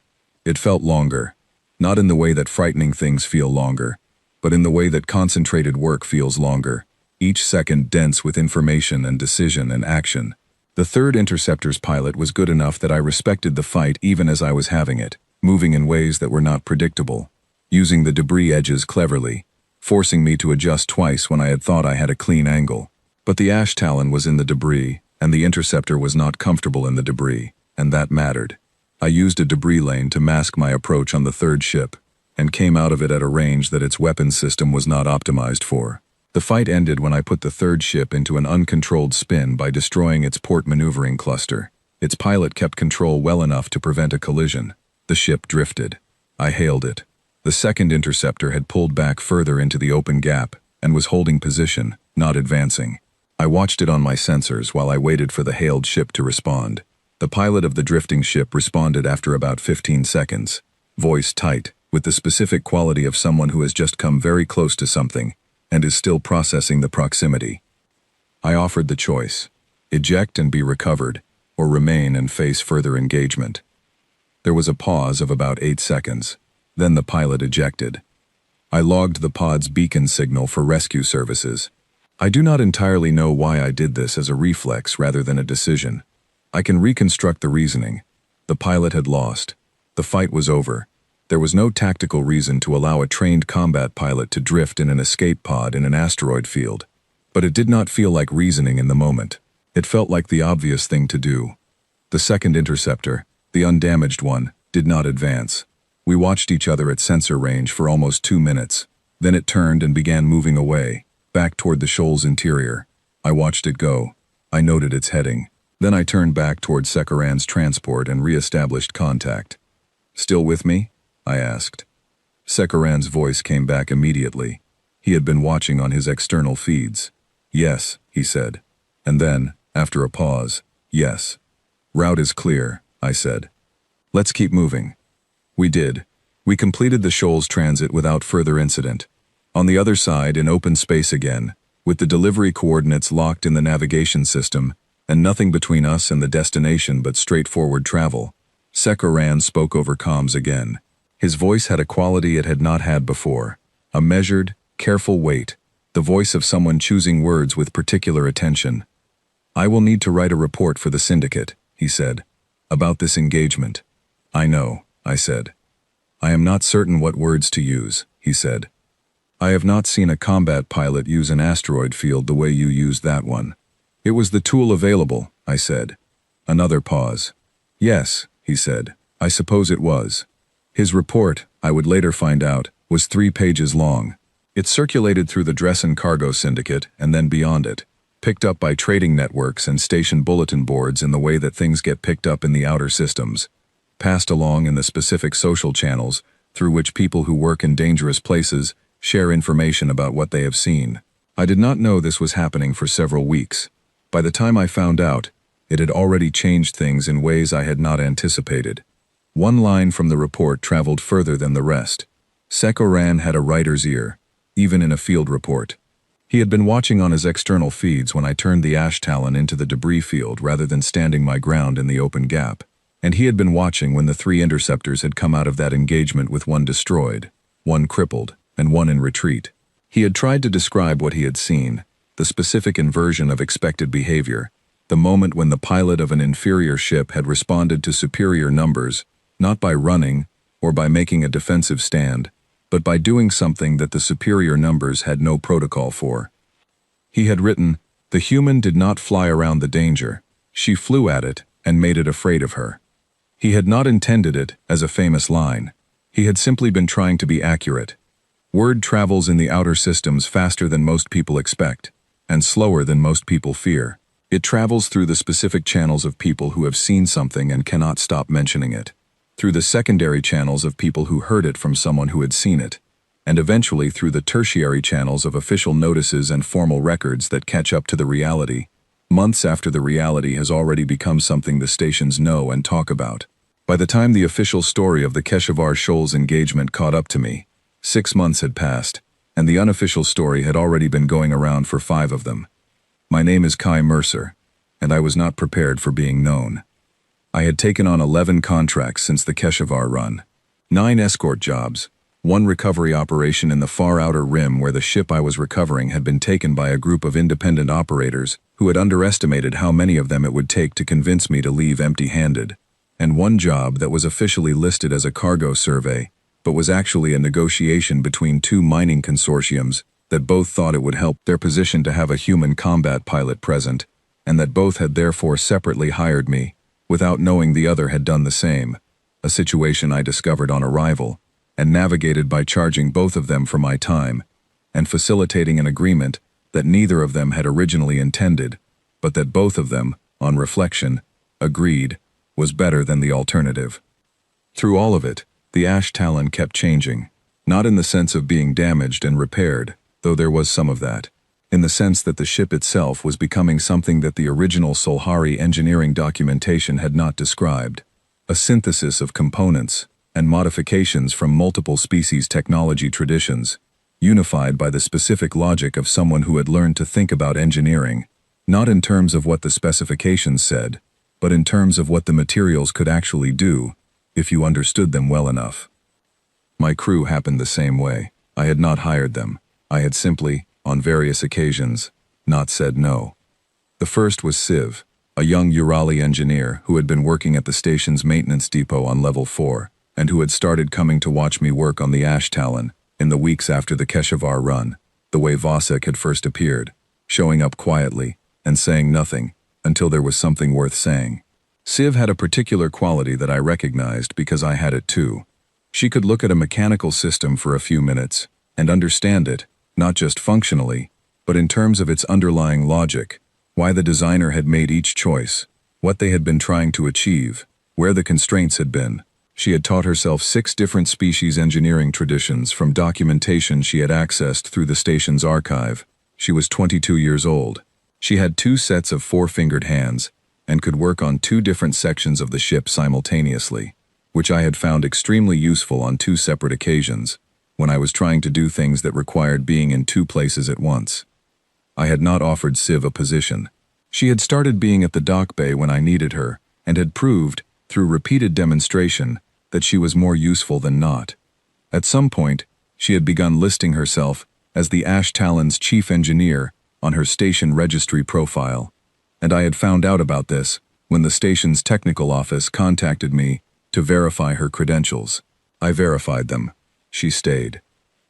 Speaker 1: It felt longer, not in the way that frightening things feel longer, but in the way that concentrated work feels longer, each second dense with information and decision and action. The third interceptor's pilot was good enough that I respected the fight even as I was having it, moving in ways that were not predictable, using the debris edges cleverly, forcing me to adjust twice when I had thought I had a clean angle. But the Ash Talon was in the debris, and the interceptor was not comfortable in the debris, and that mattered. I used a debris lane to mask my approach on the third ship, and came out of it at a range that its weapons system was not optimized for. The fight ended when I put the third ship into an uncontrolled spin by destroying its port maneuvering cluster. Its pilot kept control well enough to prevent a collision. The ship drifted. I hailed it. The second interceptor had pulled back further into the open gap and was holding position, not advancing. I watched it on my sensors while I waited for the hailed ship to respond. The pilot of the drifting ship responded after about 15 seconds, voice tight, with the specific quality of someone who has just come very close to something and is still processing the proximity. I offered the choice: eject and be recovered, or remain and face further engagement. There was a pause of about 8 seconds. Then the pilot ejected. I logged the pod's beacon signal for rescue services. I do not entirely know why I did this as a reflex rather than a decision. I can reconstruct the reasoning. The pilot had lost. The fight was over. There was no tactical reason to allow a trained combat pilot to drift in an escape pod in an asteroid field. But it did not feel like reasoning in the moment. It felt like the obvious thing to do. The second interceptor, the undamaged one, did not advance. We watched each other at sensor range for almost 2 minutes. Then it turned and began moving away, back toward the shoal's interior. I watched it go. I noted its heading. Then I turned back toward Sekaran's transport and re-established contact. "Still with me?" I asked. Sekaran's voice came back immediately. He had been watching on his external feeds. "Yes," he said. And then, after a pause, "Yes." "Route is clear," I said. "Let's keep moving." We did. We completed the shoal's transit without further incident. On the other side, in open space again, with the delivery coordinates locked in the navigation system, and nothing between us and the destination but straightforward travel, Sekaran spoke over comms again. His voice had a quality it had not had before, a measured, careful weight, the voice of someone choosing words with particular attention. "I will need to write a report for the syndicate," he said, "about this engagement." "I know," I said. "I am not certain what words to use," he said. "I have not seen a combat pilot use an asteroid field the way you used that one." "It was the tool available," I said. Another pause. "Yes," he said, "I suppose it was." His report, I would later find out, was 3 pages long. It circulated through the Dressen Cargo Syndicate and then beyond it, picked up by trading networks and station bulletin boards in the way that things get picked up in the outer systems, passed along in the specific social channels through which people who work in dangerous places share information about what they have seen. I did not know this was happening for several weeks. By the time I found out, it had already changed things in ways I had not anticipated. One line from the report traveled further than the rest. Sekaran had a writer's ear, even in a field report. He had been watching on his external feeds when I turned the ash talon into the debris field rather than standing my ground in the open gap. And he had been watching when the 3 interceptors had come out of that engagement with one destroyed, one crippled, and one in retreat. He had tried to describe what he had seen, the specific inversion of expected behavior, the moment when the pilot of an inferior ship had responded to superior numbers, not by running or by making a defensive stand, but by doing something that the superior numbers had no protocol for. He had written, "The human did not fly around the danger. She flew at it and made it afraid of her." He had not intended it as a famous line. He had simply been trying to be accurate. Word travels in the outer systems faster than most people expect, and slower than most people fear. It travels through the specific channels of people who have seen something and cannot stop mentioning it, through the secondary channels of people who heard it from someone who had seen it, and eventually through the tertiary channels of official notices and formal records that catch up to the reality, months after the reality has already become something the stations know and talk about. By the time the official story of the Keshavar Shoals engagement caught up to me, 6 months had passed, and the unofficial story had already been going around for 5 of them. My name is Kai Mercer, and I was not prepared for being known. I had taken on 11 contracts since the Keshavar run, 9 escort jobs, 1 recovery operation in the far outer rim where the ship I was recovering had been taken by a group of independent operators who had underestimated how many of them it would take to convince me to leave empty-handed, and 1 job that was officially listed as a cargo survey, but was actually a negotiation between 2 mining consortiums that both thought it would help their position to have a human combat pilot present, and that both had therefore separately hired me, without knowing the other had done the same, a situation I discovered on arrival, and navigated by charging both of them for my time, and facilitating an agreement that neither of them had originally intended, but that both of them, on reflection, agreed was better than the alternative. Through all of it, the ash talon kept changing, not in the sense of being damaged and repaired, though there was some of that, in the sense that the ship itself was becoming something that the original Solhari engineering documentation had not described, a synthesis of components and modifications from multiple species technology traditions, unified by the specific logic of someone who had learned to think about engineering, not in terms of what the specifications said, but in terms of what the materials could actually do, if you understood them well enough. My crew happened the same way. I had not hired them. I had simply, on various occasions, not said no. The first was Siv, a young Urali engineer who had been working at the station's maintenance depot on level 4, and who had started coming to watch me work on the Ash Talon in the weeks after the HFY run, the way Vasek had first appeared, showing up quietly and saying nothing until there was something worth saying. Siv had a particular quality that I recognized because I had it too. She could look at a mechanical system for a few minutes and understand it, not just functionally, but in terms of its underlying logic, why the designer had made each choice, what they had been trying to achieve, where the constraints had been. She had taught herself 6 different species engineering traditions from documentation she had accessed through the station's archive. She was 22 years old. She had 2 sets of 4-fingered hands and could work on 2 different sections of the ship simultaneously, which I had found extremely useful on 2 separate occasions, when I was trying to do things that required being in 2 places at once. I had not offered Siv a position. She had started being at the dock bay when I needed her, and had proved, through repeated demonstration, that she was more useful than not. At some point, she had begun listing herself as the Ash Talon's chief engineer on her station registry profile, and I had found out about this when the station's technical office contacted me to verify her credentials. I verified them. She stayed.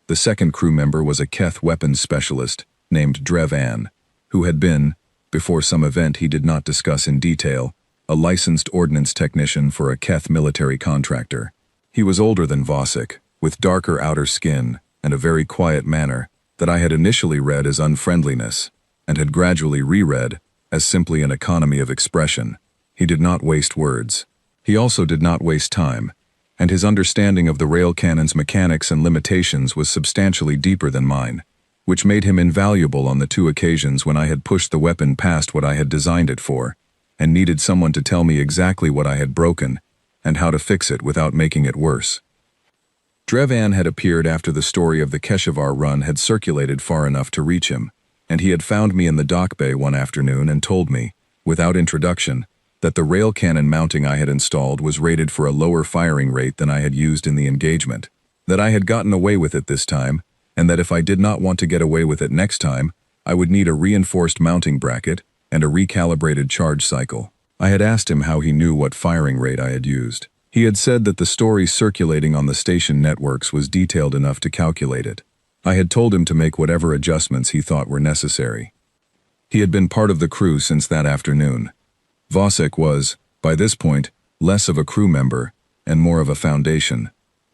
Speaker 1: The second crew member was a Keth weapons specialist named Drevan, who had been, before some event he did not discuss in detail, a licensed ordnance technician for a Keth military contractor. He was older than Vasek, with darker outer skin and a very quiet manner that I had initially read as unfriendliness, and had gradually reread as simply an economy of expression. He did not waste words. He also did not waste time, and his understanding of the rail cannon's mechanics and limitations was substantially deeper than mine, which made him invaluable on the 2 occasions when I had pushed the weapon past what I had designed it for, and needed someone to tell me exactly what I had broken, and how to fix it without making it worse. Drevan had appeared after the story of the HFY run had circulated far enough to reach him, and he had found me in the dock bay one afternoon and told me, without introduction, that the rail cannon mounting I had installed was rated for a lower firing rate than I had used in the engagement, that I had gotten away with it this time, and that if I did not want to get away with it next time, I would need a reinforced mounting bracket and a recalibrated charge cycle. I had asked him how he knew what firing rate I had used. He had said that the story circulating on the station networks was detailed enough to calculate it. I had told him to make whatever adjustments he thought were necessary. He had been part of the crew since that afternoon. Vasek was, by this point, less of a crew member and more of a foundation.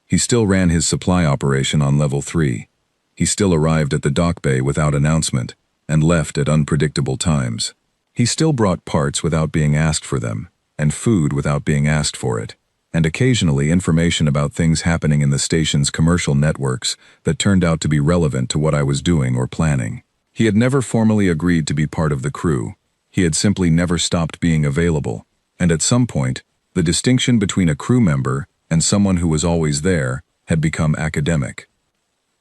Speaker 1: He still ran his supply operation on level 3. He still arrived at the dock bay without announcement and left at unpredictable times. He still brought parts without being asked for them, and food without being asked for it, and occasionally information about things happening in the station's commercial networks that turned out to be relevant to what I was doing or planning. He had never formally agreed to be part of the crew. He had simply never stopped being available, and at some point, the distinction between a crew member and someone who was always there had become academic.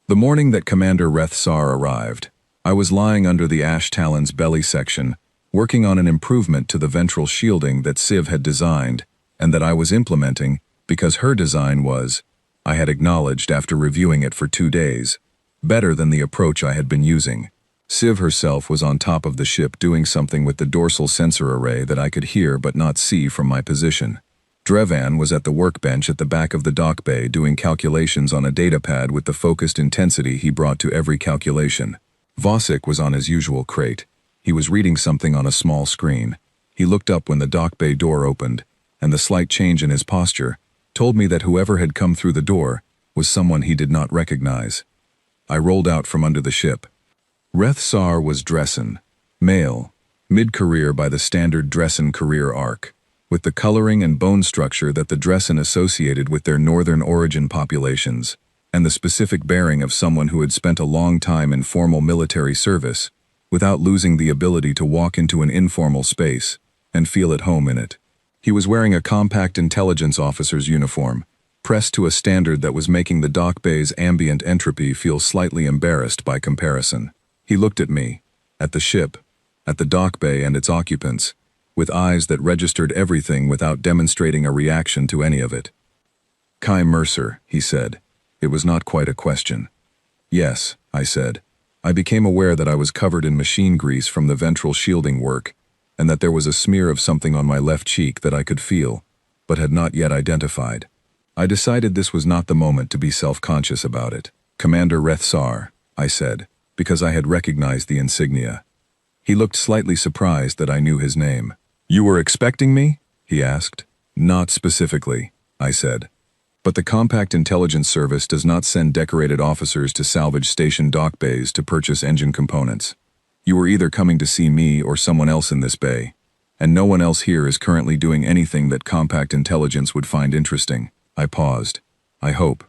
Speaker 1: The morning that Commander Rethsar arrived, I was lying under the Ash Talon's belly section, working on an improvement to the ventral shielding that Siv had designed, and that I was implementing because her design was, I had acknowledged after reviewing it for 2 days, better than the approach I had been using. Siv herself was on top of the ship doing something with the dorsal sensor array that I could hear but not see from my position. Drevan was at the workbench at the back of the dock bay doing calculations on a datapad with the focused intensity he brought to every calculation. Vasek was on his usual crate. He was reading something on a small screen. He looked up when the dock bay door opened, and the slight change in his posture told me that whoever had come through the door was someone he did not recognize. I rolled out from under the ship. Rethsar was Dressen, male, mid-career by the standard Dressen career arc, with the coloring and bone structure that the Dressen associated with their northern origin populations, and the specific bearing of someone who had spent a long time in formal military service, without losing the ability to walk into an informal space and feel at home in it. He was wearing a compact intelligence officer's uniform, pressed to a standard that was making the dock bay's ambient entropy feel slightly embarrassed by comparison. He looked at me, at the ship, at the dock bay and its occupants, with eyes that registered everything without demonstrating a reaction to any of it. "Kai Mercer," he said. It was not quite a question. Yes, I said. I became aware that I was covered in machine grease from the ventral shielding work, and that there was a smear of something on my left cheek that I could feel, but had not yet identified. I decided this was not the moment to be self-conscious about it. Commander Rethsar, I said, because I had recognized the insignia. He looked slightly surprised that I knew his name. You were expecting me? He asked. Not specifically, I said. But the Compact Intelligence Service does not send decorated officers to salvage station dock bays to purchase engine components. You were either coming to see me or someone else in this bay, and no one else here is currently doing anything that Compact Intelligence would find interesting. I paused. I hope.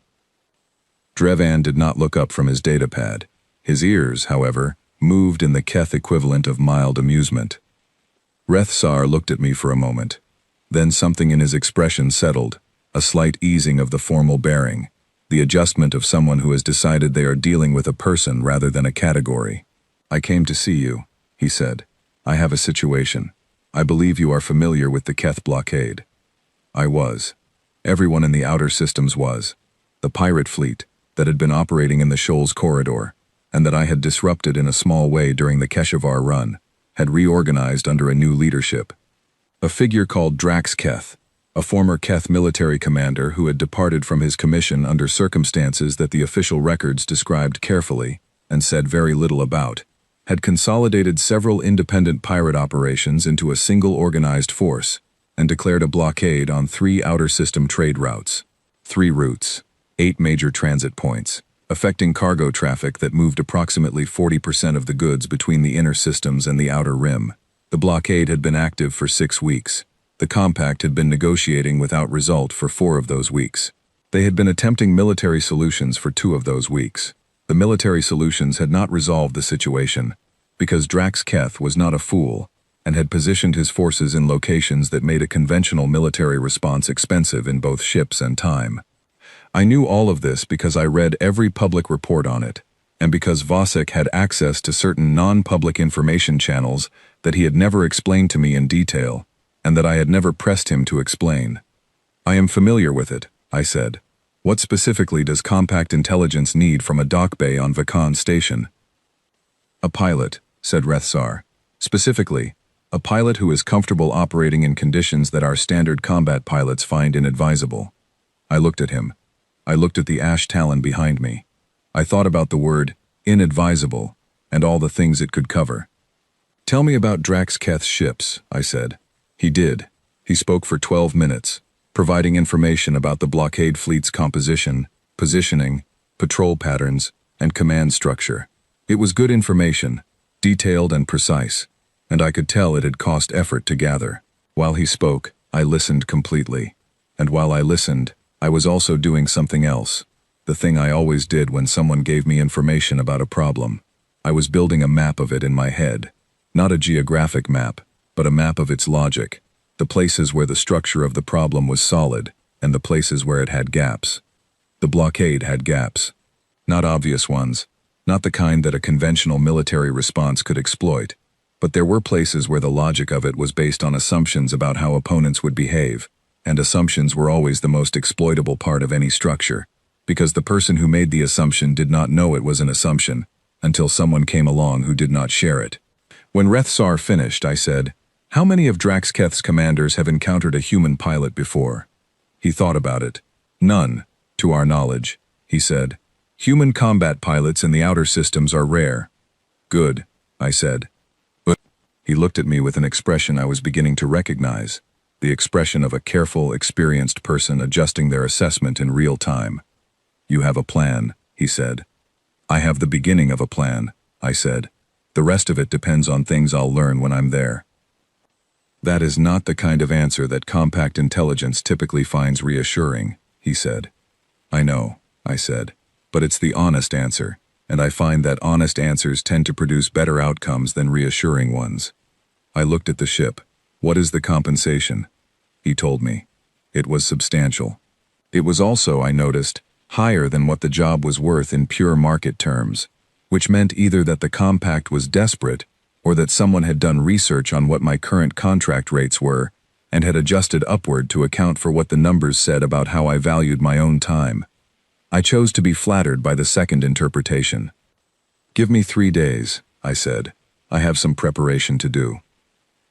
Speaker 1: Drevan did not look up from his datapad. His ears, however, moved in the Keth equivalent of mild amusement. Rethsar looked at me for a moment. Then something in his expression settled, a slight easing of the formal bearing, the adjustment of someone who has decided they are dealing with a person rather than a category. I came to see you, he said. I have a situation. I believe you are familiar with the Keth blockade. I was. Everyone in the outer systems was. The pirate fleet that had been operating in the Shoals corridor, and that I had disrupted in a small way during the Keshavar run, had reorganized under a new leadership. A figure called Drax Keth, a former Keth military commander who had departed from his commission under circumstances that the official records described carefully and said very little about, had consolidated several independent pirate operations into a single organized force and declared a blockade on 3 outer system trade routes. 3 routes, 8 major transit points, affecting cargo traffic that moved approximately 40% of the goods between the inner systems and the outer rim. The blockade had been active for 6 weeks. The Compact had been negotiating without result for 4 of those weeks. They had been attempting military solutions for 2 of those weeks. The military solutions had not resolved the situation, because Drax Keth was not a fool, and had positioned his forces in locations that made a conventional military response expensive in both ships and time. I knew all of this because I read every public report on it, and because Vasek had access to certain non-public information channels that he had never explained to me in detail, and that I had never pressed him to explain. I am familiar with it, I said. What specifically does Compact Intelligence need from a dock bay on Vakan Station? A pilot, said Rethsar. Specifically, a pilot who is comfortable operating in conditions that our standard combat pilots find inadvisable. I looked at him. I looked at the ash talon behind me. I thought about the word inadvisable and all the things it could cover. Tell me about Drax Keth's ships, I said. He did. He spoke for 12 minutes, providing information about the blockade fleet's composition, positioning, patrol patterns, and command structure. It was good information, detailed and precise, and I could tell it had cost effort to gather. While he spoke, I listened completely. And while I listened, I was also doing something else, the thing I always did when someone gave me information about a problem. I was building a map of it in my head. Not a geographic map, but a map of its logic, the places where the structure of the problem was solid, and the places where it had gaps. The blockade had gaps. Not obvious ones, not the kind that a conventional military response could exploit, but there were places where the logic of it was based on assumptions about how opponents would behave, and assumptions were always the most exploitable part of any structure, because the person who made the assumption did not know it was an assumption, until someone came along who did not share it. When Rethsar finished, I said, "How many of Drax Keth's commanders have encountered a human pilot before?" He thought about it. "None, to our knowledge," he said. "Human combat pilots in the outer systems are rare." "Good," I said. But he looked at me with an expression I was beginning to recognize, the expression of a careful, experienced person adjusting their assessment in real time. "You have a plan," he said. "I have the beginning of a plan," I said. "The rest of it depends on things I'll learn when I'm there." "That is not the kind of answer that Compact Intelligence typically finds reassuring," he said. "I know," I said, "but it's the honest answer, and I find that honest answers tend to produce better outcomes than reassuring ones." I looked at the ship. "What is the compensation?" He told me. It was substantial. It was also, I noticed, higher than what the job was worth in pure market terms, which meant either that the Compact was desperate or that someone had done research on what my current contract rates were and had adjusted upward to account for what the numbers said about how I valued my own time. I chose to be flattered by the second interpretation. "Give me 3 days," I said. "I have some preparation to do."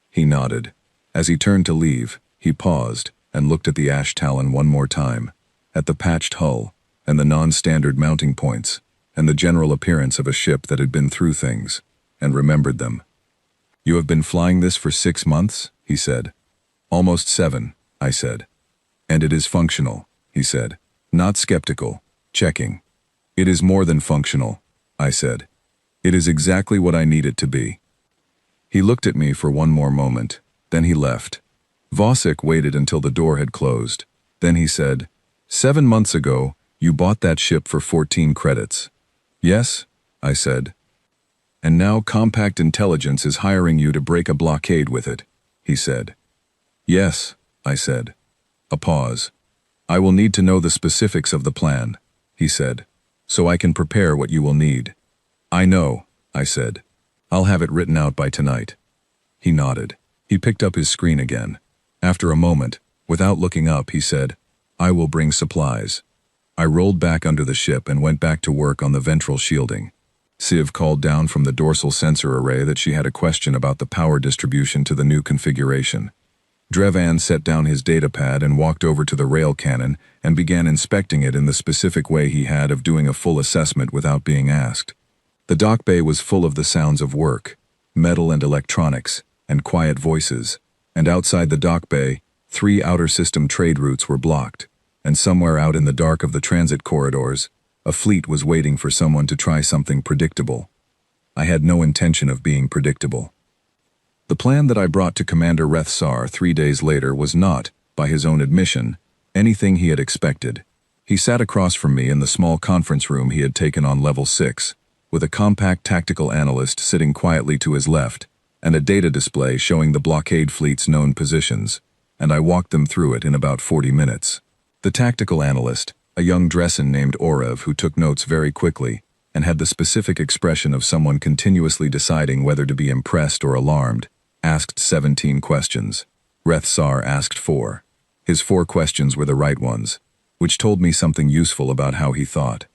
Speaker 1: He nodded. As he turned to leave, he paused and looked at the ash talon one more time, at the patched hull, and the non-standard mounting points, and the general appearance of a ship that had been through things, and remembered them. "You have been flying this for 6 months?" he said. "Almost 7, I said. "And it is functional," he said. Not skeptical. Checking. "It is more than functional," I said. "It is exactly what I need it to be." He looked at me for one more moment, then he left. Vosek waited until the door had closed. Then he said, "7 months ago, you bought that ship for 14 credits. "Yes," I said. "And now Compact Intelligence is hiring you to break a blockade with it," he said. "Yes," I said. A pause. "I will need to know the specifics of the plan," he said, "so I can prepare what you will need." "I know," I said. "I'll have it written out by tonight." He nodded. He picked up his screen again. After a moment, without looking up, he said, "I will bring supplies." I rolled back under the ship and went back to work on the ventral shielding. Siv called down from the dorsal sensor array that she had a question about the power distribution to the new configuration. Drevan set down his datapad and walked over to the rail cannon and began inspecting it in the specific way he had of doing a full assessment without being asked. The dock bay was full of the sounds of work, metal and electronics, and quiet voices, and outside the dock bay, 3 outer system trade routes were blocked, and somewhere out in the dark of the transit corridors, a fleet was waiting for someone to try something predictable. I had no intention of being predictable. The plan that I brought to Commander Rethsar 3 days later was not, by his own admission, anything he had expected. He sat across from me in the small conference room he had taken on Level 6, with a compact tactical analyst sitting quietly to his left, and a data display showing the blockade fleet's known positions, and I walked them through it in about 40 minutes. The tactical analyst, a young Dressin named Orev who took notes very quickly, and had the specific expression of someone continuously deciding whether to be impressed or alarmed, asked 17 questions. Rethsar asked 4. His 4 questions were the right ones, which told me something useful about how he thought.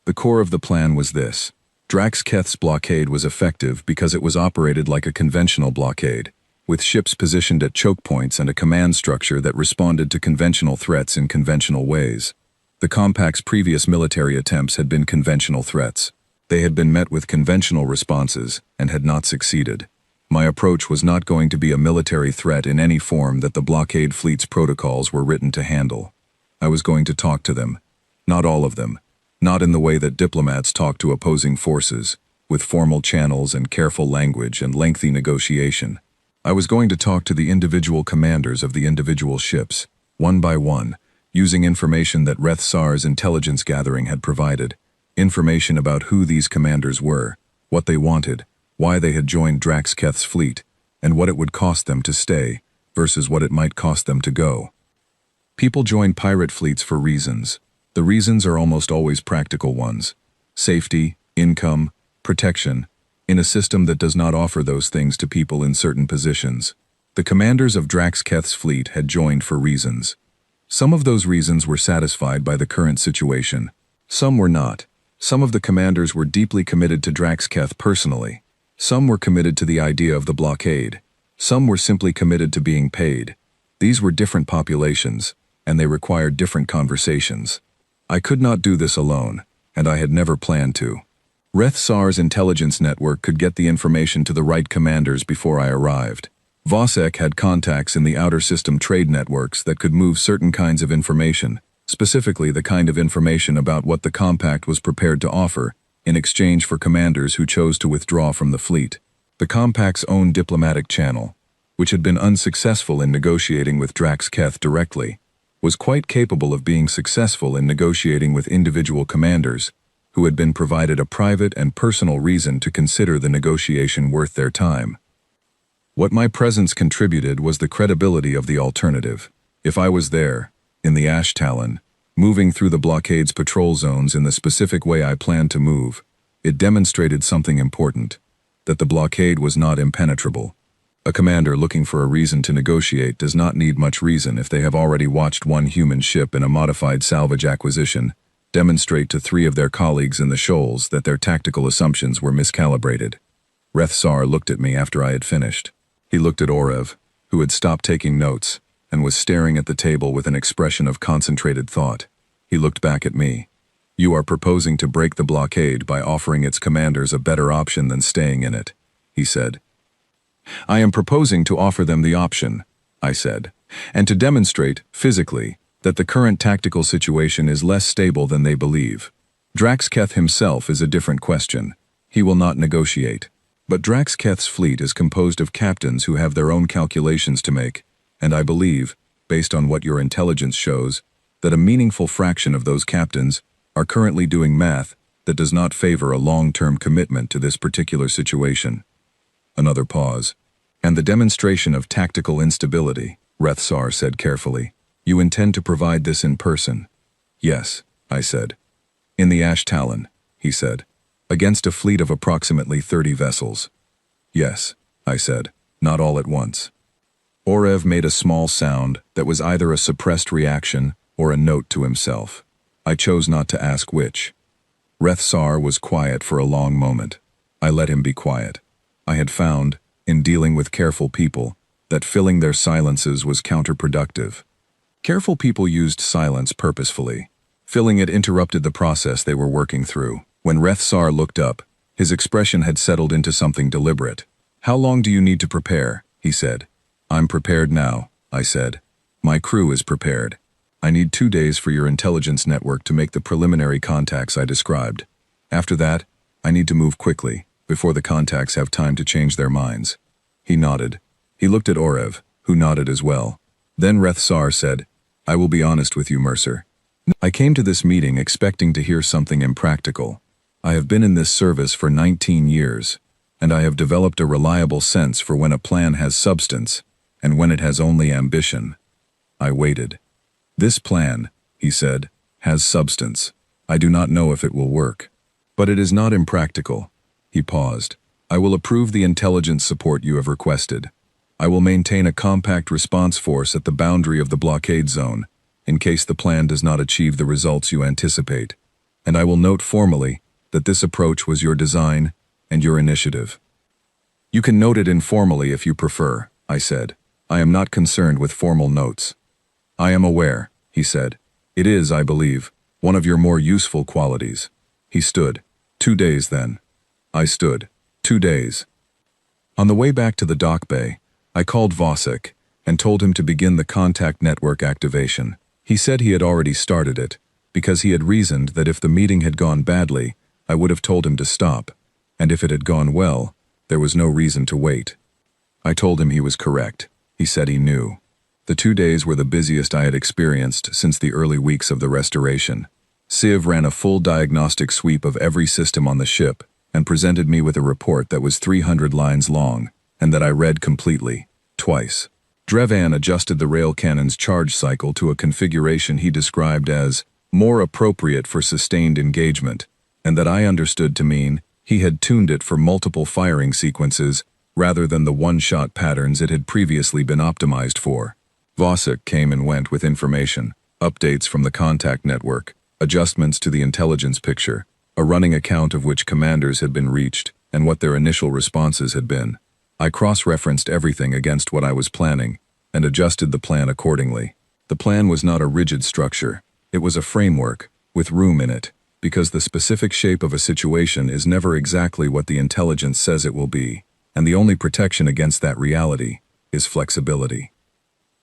Speaker 1: The core of the plan was this. Drax-Keth's blockade was effective because it was operated like a conventional blockade, with ships positioned at choke points and a command structure that responded to conventional threats in conventional ways. The Compact's previous military attempts had been conventional threats. They had been met with conventional responses and had not succeeded. My approach was not going to be a military threat in any form that the blockade fleet's protocols were written to handle. I was going to talk to them. Not all of them. Not in the way that diplomats talk to opposing forces, with formal channels and careful language and lengthy negotiation. I was going to talk to the individual commanders of the individual ships, one by one, using information that Rethsar's intelligence gathering had provided, information about who these commanders were, what they wanted, why they had joined Drax-Keth's fleet, and what it would cost them to stay, versus what it might cost them to go. People join pirate fleets for reasons. The reasons are almost always practical ones. Safety, income, protection, in a system that does not offer those things to people in certain positions. The commanders of Drax-Keth's fleet had joined for reasons. Some of those reasons were satisfied by the current situation. Some were not. Some of the commanders were deeply committed to Drax-Keth personally. Some were committed to the idea of the blockade. Some were simply committed to being paid. These were different populations, and they required different conversations. I could not do this alone, and I had never planned to. Rethsar's intelligence network could get the information to the right commanders before I arrived. Vosek had contacts in the outer system trade networks that could move certain kinds of information, specifically the kind of information about what the Compact was prepared to offer, in exchange for commanders who chose to withdraw from the fleet. The Compact's own diplomatic channel, which had been unsuccessful in negotiating with Drax-Keth directly, was quite capable of being successful in negotiating with individual commanders who had been provided a private and personal reason to consider the negotiation worth their time. What my presence contributed was the credibility of the alternative. If I was there, in the Ash Talon, moving through the blockade's patrol zones in the specific way I planned to move, it demonstrated something important, that the blockade was not impenetrable. A commander looking for a reason to negotiate does not need much reason if they have already watched one human ship in a modified salvage acquisition demonstrate to 3 of their colleagues in the shoals that their tactical assumptions were miscalibrated. Rethsar looked at me after I had finished. He looked at Orev, who had stopped taking notes, and was staring at the table with an expression of concentrated thought. He looked back at me. "You are proposing to break the blockade by offering its commanders a better option than staying in it," he said. "I am proposing to offer them the option," I said, "and to demonstrate, physically, that the current tactical situation is less stable than they believe. Draxketh himself is a different question. He will not negotiate. But Draxketh's fleet is composed of captains who have their own calculations to make, and I believe, based on what your intelligence shows, that a meaningful fraction of those captains are currently doing math that does not favor a long-term commitment to this particular situation." Another pause. "And the demonstration of tactical instability," Rethsar said carefully. "You intend to provide this in person?" "Yes," I said. "In the Ash Talon," he said. "Against a fleet of approximately 30 vessels." "Yes," I said, "not all at once." Orev made a small sound that was either a suppressed reaction or a note to himself. I chose not to ask which. Rethsar was quiet for a long moment. I let him be quiet. I had found, in dealing with careful people, that filling their silences was counterproductive. Careful people used silence purposefully. Filling it interrupted the process they were working through. When Rethsar looked up, his expression had settled into something deliberate. "How long do you need to prepare?" he said. "I'm prepared now," I said. "My crew is prepared. I need 2 days for your intelligence network to make the preliminary contacts I described. After that, I need to move quickly, before the contacts have time to change their minds." He nodded. He looked at Orev, who nodded as well. Then Rethsar said, "I will be honest with you, Mercer. I came to this meeting expecting to hear something impractical. I have been in this service for 19 years, and I have developed a reliable sense for when a plan has substance and when it has only ambition." I waited. "This plan," he said, "has substance. I do not know if it will work. But it is not impractical." He paused. "I will approve the intelligence support you have requested. I will maintain a compact response force at the boundary of the blockade zone, in case the plan does not achieve the results you anticipate. And I will note formally that this approach was your design and your initiative." "You can note it informally if you prefer," I said. "I am not concerned with formal notes." "I am aware," he said. "It is, I believe, one of your more useful qualities." He stood. 2 days then." I stood. 2 days. On the way back to the dock bay, I called Vosek and told him to begin the contact network activation. He said he had already started it, because he had reasoned that if the meeting had gone badly, I would have told him to stop, and if it had gone well, there was no reason to wait. I told him he was correct. He said he knew. The 2 days were the busiest I had experienced since the early weeks of the restoration. Civ ran a full diagnostic sweep of every system on the ship and presented me with a report that was 300 lines long and that I read completely, twice. Drevan adjusted the rail cannon's charge cycle to a configuration he described as more appropriate for sustained engagement, and that I understood to mean he had tuned it for multiple firing sequences rather than the one-shot patterns it had previously been optimized for. Vosek came and went with information, updates from the contact network, adjustments to the intelligence picture, a running account of which commanders had been reached and what their initial responses had been. I cross-referenced everything against what I was planning and adjusted the plan accordingly. The plan was not a rigid structure. It was a framework, with room in it, because the specific shape of a situation is never exactly what the intelligence says it will be, and the only protection against that reality is flexibility.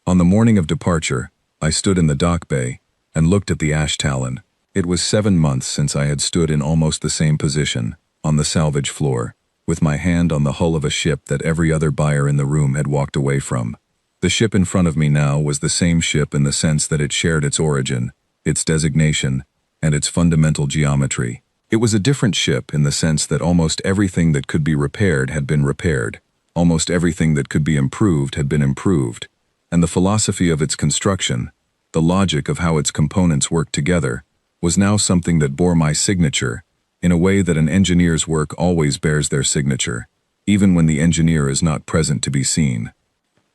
Speaker 1: On the morning of departure, I stood in the dock bay and looked at the Ash Talon. It was 7 months since I had stood in almost the same position, on the salvage floor, with my hand on the hull of a ship that every other buyer in the room had walked away from. The ship in front of me now was the same ship in the sense that it shared its origin, its designation, and its fundamental geometry. It was a different ship in the sense that almost everything that could be repaired had been repaired, almost everything that could be improved had been improved, and the philosophy of its construction, the logic of how its components worked together, was now something that bore my signature, in a way that an engineer's work always bears their signature, even when the engineer is not present to be seen.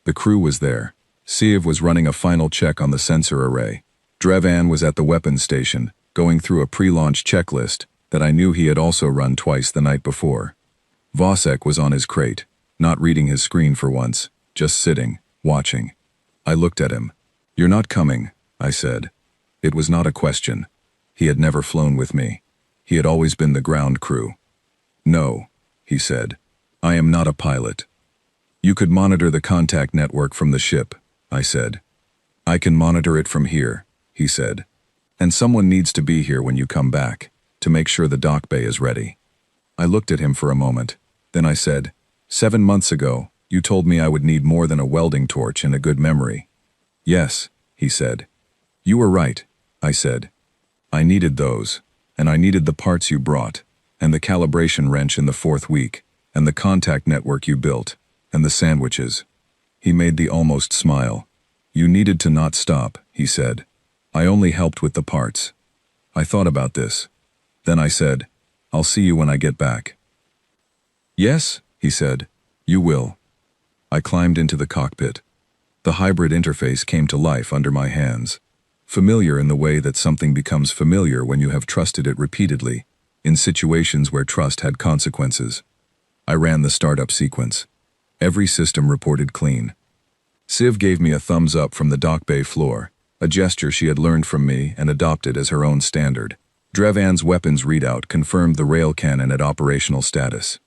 Speaker 1: The crew was there. Civ was running a final check on the sensor array. Drevan was at the weapons station, going through a pre-launch checklist that I knew he had also run twice the night before. Vasek was on his crate, not reading his screen for once, just sitting, watching. I looked at him. "You're not coming," I said. It was not a question. He had never flown with me. He had always been the ground crew. "No," he said. "I am not a pilot." "You could monitor the contact network from the ship," I said. "I can monitor it from here," he said. "And someone needs to be here when you come back, to make sure the dock bay is ready." I looked at him for a moment. Then I said, 7 months ago, you told me I would need more than a welding torch and a good memory." "Yes," he said. "You were right," I said. "I needed those, and I needed the parts you brought, and the calibration wrench in the 4th week, and the contact network you built, and the sandwiches." He made the almost smile. "You needed to not stop," he said. "I only helped with the parts." I thought about this. Then I said, "I'll see you when I get back." "Yes," he said, "you will." I climbed into the cockpit. The hybrid interface came to life under my hands. Familiar in the way that something becomes familiar when you have trusted it repeatedly, in situations where trust had consequences. I ran the startup sequence. Every system reported clean. Siv gave me a thumbs up from the dock bay floor, a gesture she had learned from me and adopted as her own standard. Drevan's weapons readout confirmed the rail cannon at operational status.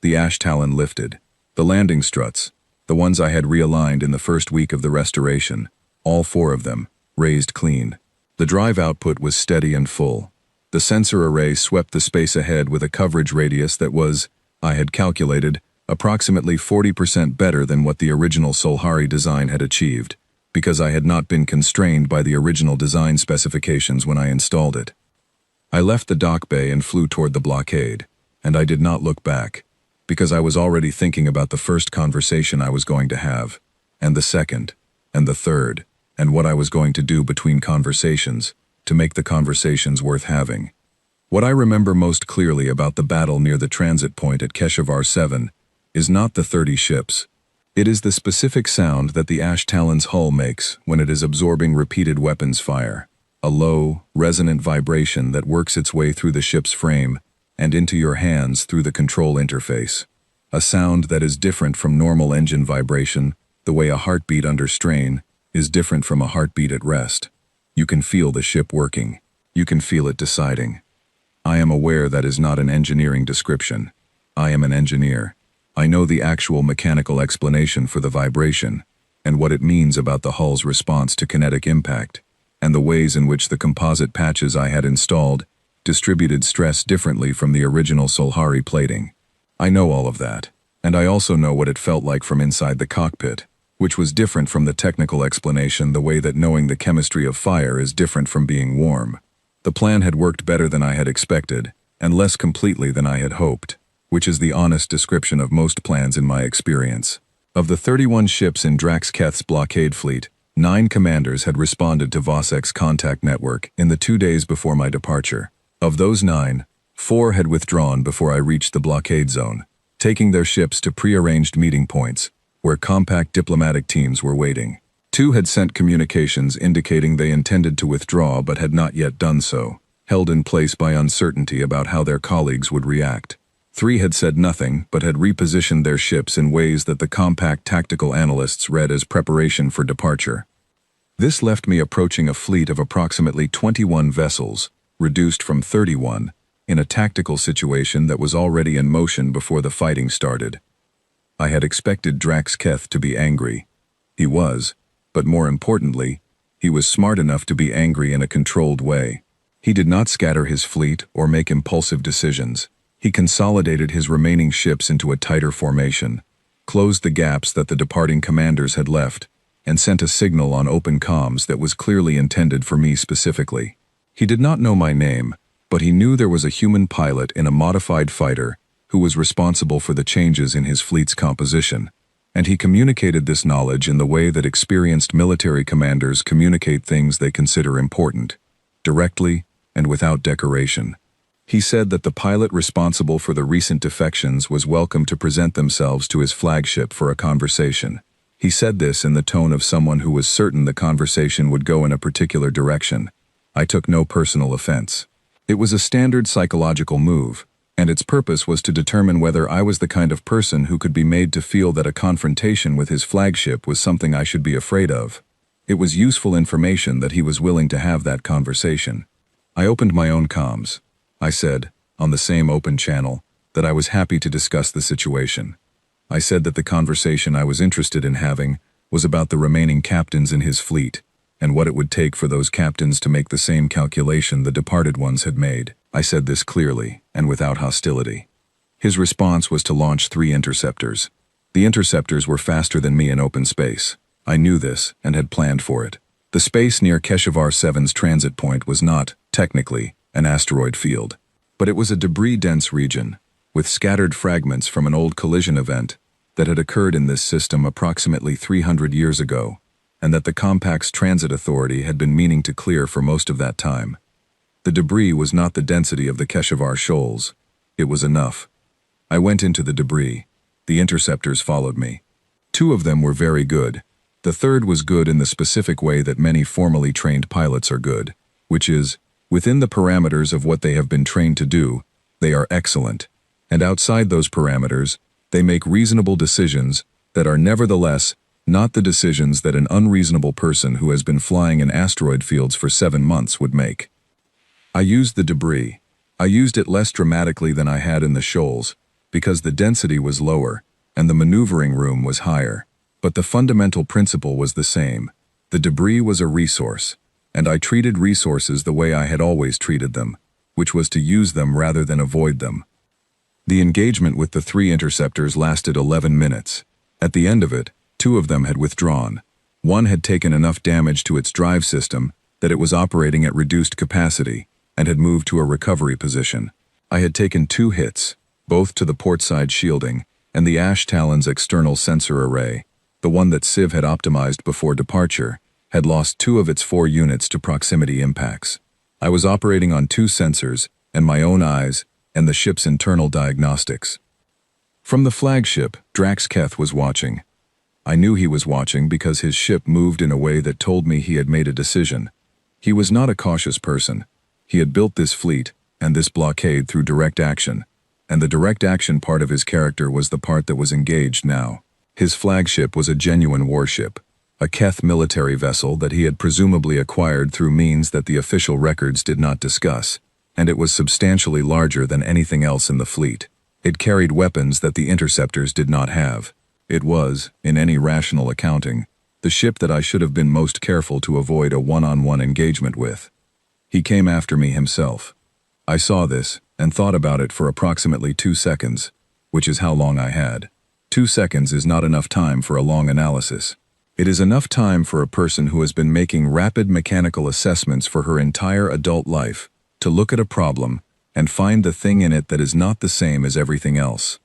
Speaker 1: The ash talon lifted. The landing struts, the ones I had realigned in the first week of the restoration, all 4 of them, raised clean. The drive output was steady and full. The sensor array swept the space ahead with a coverage radius that was, I had calculated, approximately 40% better than what the original Solhari design had achieved, because I had not been constrained by the original design specifications when I installed it. I left the dock bay and flew toward the blockade, and I did not look back, because I was already thinking about the first conversation I was going to have, and the second, and the third, and what I was going to do between conversations to make the conversations worth having. What I remember most clearly about the battle near the transit point at Keshavar 7 is not the 30 ships. It is the specific sound that the ash talon's hull makes when it is absorbing repeated weapons fire, a low, resonant vibration that works its way through the ship's frame and into your hands through the control interface. A sound that is different from normal engine vibration, the way a heartbeat under strain is different from a heartbeat at rest. You can feel the ship working. You can feel it deciding. I am aware that is not an engineering description. I am an engineer. I know the actual mechanical explanation for the vibration, and what it means about the hull's response to kinetic impact, and the ways in which the composite patches I had installed distributed stress differently from the original Solhari plating. I know all of that, and I also know what it felt like from inside the cockpit, which was different from the technical explanation the way that knowing the chemistry of fire is different from being warm. The plan had worked better than I had expected, and less completely than I had hoped, which is the honest description of most plans in my experience. Of the 31 ships in Drax Keth's blockade fleet, 9 commanders had responded to Vasek's contact network in the 2 days before my departure. Of those 9, 4 had withdrawn before I reached the blockade zone, taking their ships to pre-arranged meeting points, where compact diplomatic teams were waiting. 2 had sent communications indicating they intended to withdraw but had not yet done so, held in place by uncertainty about how their colleagues would react. 3 had said nothing but had repositioned their ships in ways that the compact tactical analysts read as preparation for departure. This left me approaching a fleet of approximately 21 vessels, reduced from 31, in a tactical situation that was already in motion before the fighting started. I had expected Drax Keth to be angry. He was, but more importantly, he was smart enough to be angry in a controlled way. He did not scatter his fleet or make impulsive decisions. He consolidated his remaining ships into a tighter formation, closed the gaps that the departing commanders had left, and sent a signal on open comms that was clearly intended for me specifically. He did not know my name, but he knew there was a human pilot in a modified fighter who was responsible for the changes in his fleet's composition, and he communicated this knowledge in the way that experienced military commanders communicate things they consider important, directly and without decoration. He said that the pilot responsible for the recent defections was welcome to present themselves to his flagship for a conversation. He said this in the tone of someone who was certain the conversation would go in a particular direction, I took no personal offense. It was a standard psychological move, and its purpose was to determine whether I was the kind of person who could be made to feel that a confrontation with his flagship was something I should be afraid of. It was useful information that he was willing to have that conversation. I opened my own comms. I said, on the same open channel, that I was happy to discuss the situation. I said that the conversation I was interested in having was about the remaining captains in his fleet, and what it would take for those captains to make the same calculation the departed ones had made. I said this clearly, and without hostility. His response was to launch 3 interceptors. The interceptors were faster than me in open space. I knew this, and had planned for it. The space near HFY 7's transit point was not, technically, an asteroid field, but it was a debris-dense region, with scattered fragments from an old collision event that had occurred in this system approximately 300 years ago, and that the Compact's Transit Authority had been meaning to clear for most of that time. The debris was not the density of the HFY shoals. It was enough. I went into the debris. The interceptors followed me. 2 of them were very good. The third was good in the specific way that many formally trained pilots are good, which is, within the parameters of what they have been trained to do, they are excellent, and outside those parameters, they make reasonable decisions that are nevertheless not the decisions that an unreasonable person who has been flying in asteroid fields for 7 months would make. I used the debris. I used it less dramatically than I had in the shoals, because the density was lower, and the maneuvering room was higher. But the fundamental principle was the same. The debris was a resource, and I treated resources the way I had always treated them, which was to use them rather than avoid them. The engagement with the 3 interceptors lasted 11 minutes. At the end of it, 2 of them had withdrawn. One had taken enough damage to its drive system that it was operating at reduced capacity and had moved to a recovery position. I had taken 2 hits, both to the portside shielding and the Ash Talon's external sensor array. The one that Civ had optimized before departure had lost 2 of its 4 units to proximity impacts. I was operating on 2 sensors, and my own eyes, and the ship's internal diagnostics. From the flagship, Drax Keth was watching. I knew he was watching because his ship moved in a way that told me he had made a decision. He was not a cautious person. He had built this fleet, and this blockade through direct action, and the direct action part of his character was the part that was engaged now. His flagship was a genuine warship, a Keth military vessel that he had presumably acquired through means that the official records did not discuss, and it was substantially larger than anything else in the fleet. It carried weapons that the interceptors did not have. It was, in any rational accounting, the ship that I should have been most careful to avoid a one-on-one engagement with. He came after me himself. I saw this, and thought about it for approximately 2 seconds, which is how long I had. 2 seconds is not enough time for a long analysis. It is enough time for a person who has been making rapid mechanical assessments for her entire adult life to look at a problem and find the thing in it that is not the same as everything else.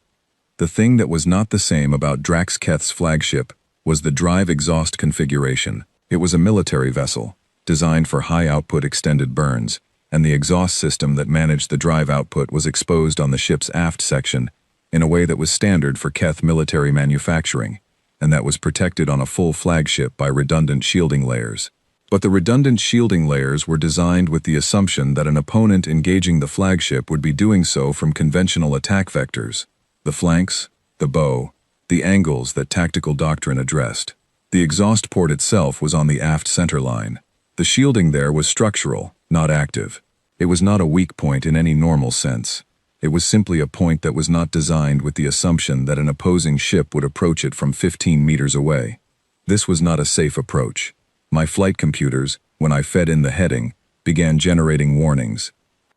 Speaker 1: The thing that was not the same about Drax Keth's flagship was the drive exhaust configuration. It was a military vessel, designed for high-output extended burns, and the exhaust system that managed the drive output was exposed on the ship's aft section in a way that was standard for Keth military manufacturing, and that was protected on a full flagship by redundant shielding layers. But the redundant shielding layers were designed with the assumption that an opponent engaging the flagship would be doing so from conventional attack vectors: the flanks, the bow, the angles that tactical doctrine addressed. The exhaust port itself was on the aft center line. The shielding there was structural, not active. It was not a weak point in any normal sense. It was simply a point that was not designed with the assumption that an opposing ship would approach it from 15 meters away. This was not a safe approach. My flight computers, when I fed in the heading, began generating warnings.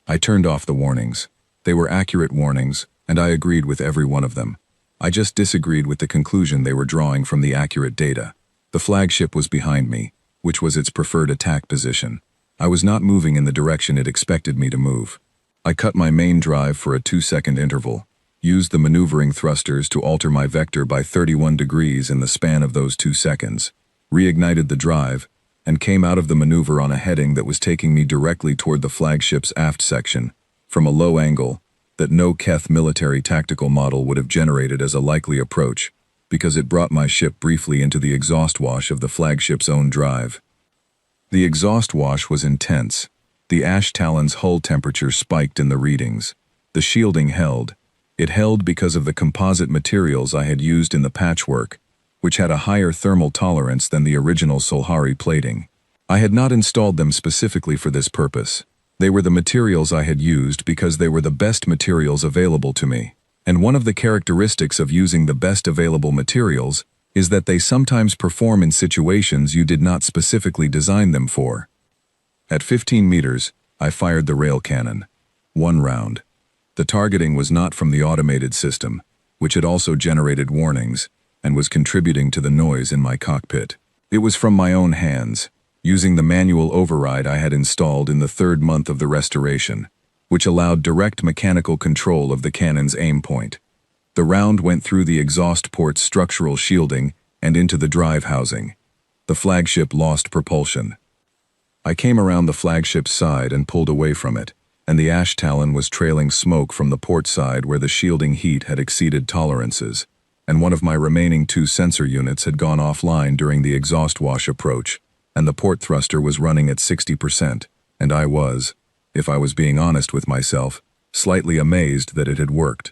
Speaker 1: I turned off the warnings. They were accurate warnings, and I agreed with every one of them. I just disagreed with the conclusion they were drawing from the accurate data. The flagship was behind me, which was its preferred attack position. I was not moving in the direction it expected me to move. I cut my main drive for a 2-second interval, used the maneuvering thrusters to alter my vector by 31 degrees in the span of those 2 seconds, reignited the drive, and came out of the maneuver on a heading that was taking me directly toward the flagship's aft section, from a low angle that no Keth military tactical model would have generated as a likely approach, because it brought my ship briefly into the exhaust wash of the flagship's own drive. The exhaust wash was intense, The ash talon's hull temperature spiked in the readings. The shielding held. It held because of the composite materials I had used in the patchwork, which had a higher thermal tolerance than the original Solhari plating. I had not installed them specifically for this purpose. They were the materials I had used because they were the best materials available to me. And one of the characteristics of using the best available materials is that they sometimes perform in situations you did not specifically design them for. At 15 meters, I fired the rail cannon. 1 round. The targeting was not from the automated system, which had also generated warnings and was contributing to the noise in my cockpit. It was from my own hands, using the manual override I had installed in the 3rd month of the restoration, which allowed direct mechanical control of the cannon's aim point. The round went through the exhaust port's structural shielding and into the drive housing. The flagship lost propulsion. I came around the flagship's side and pulled away from it, and the ash talon was trailing smoke from the port side where the shielding heat had exceeded tolerances, and one of my remaining 2 sensor units had gone offline during the exhaust wash approach, and the port thruster was running at 60%, and I was, if I was being honest with myself, slightly amazed that it had worked.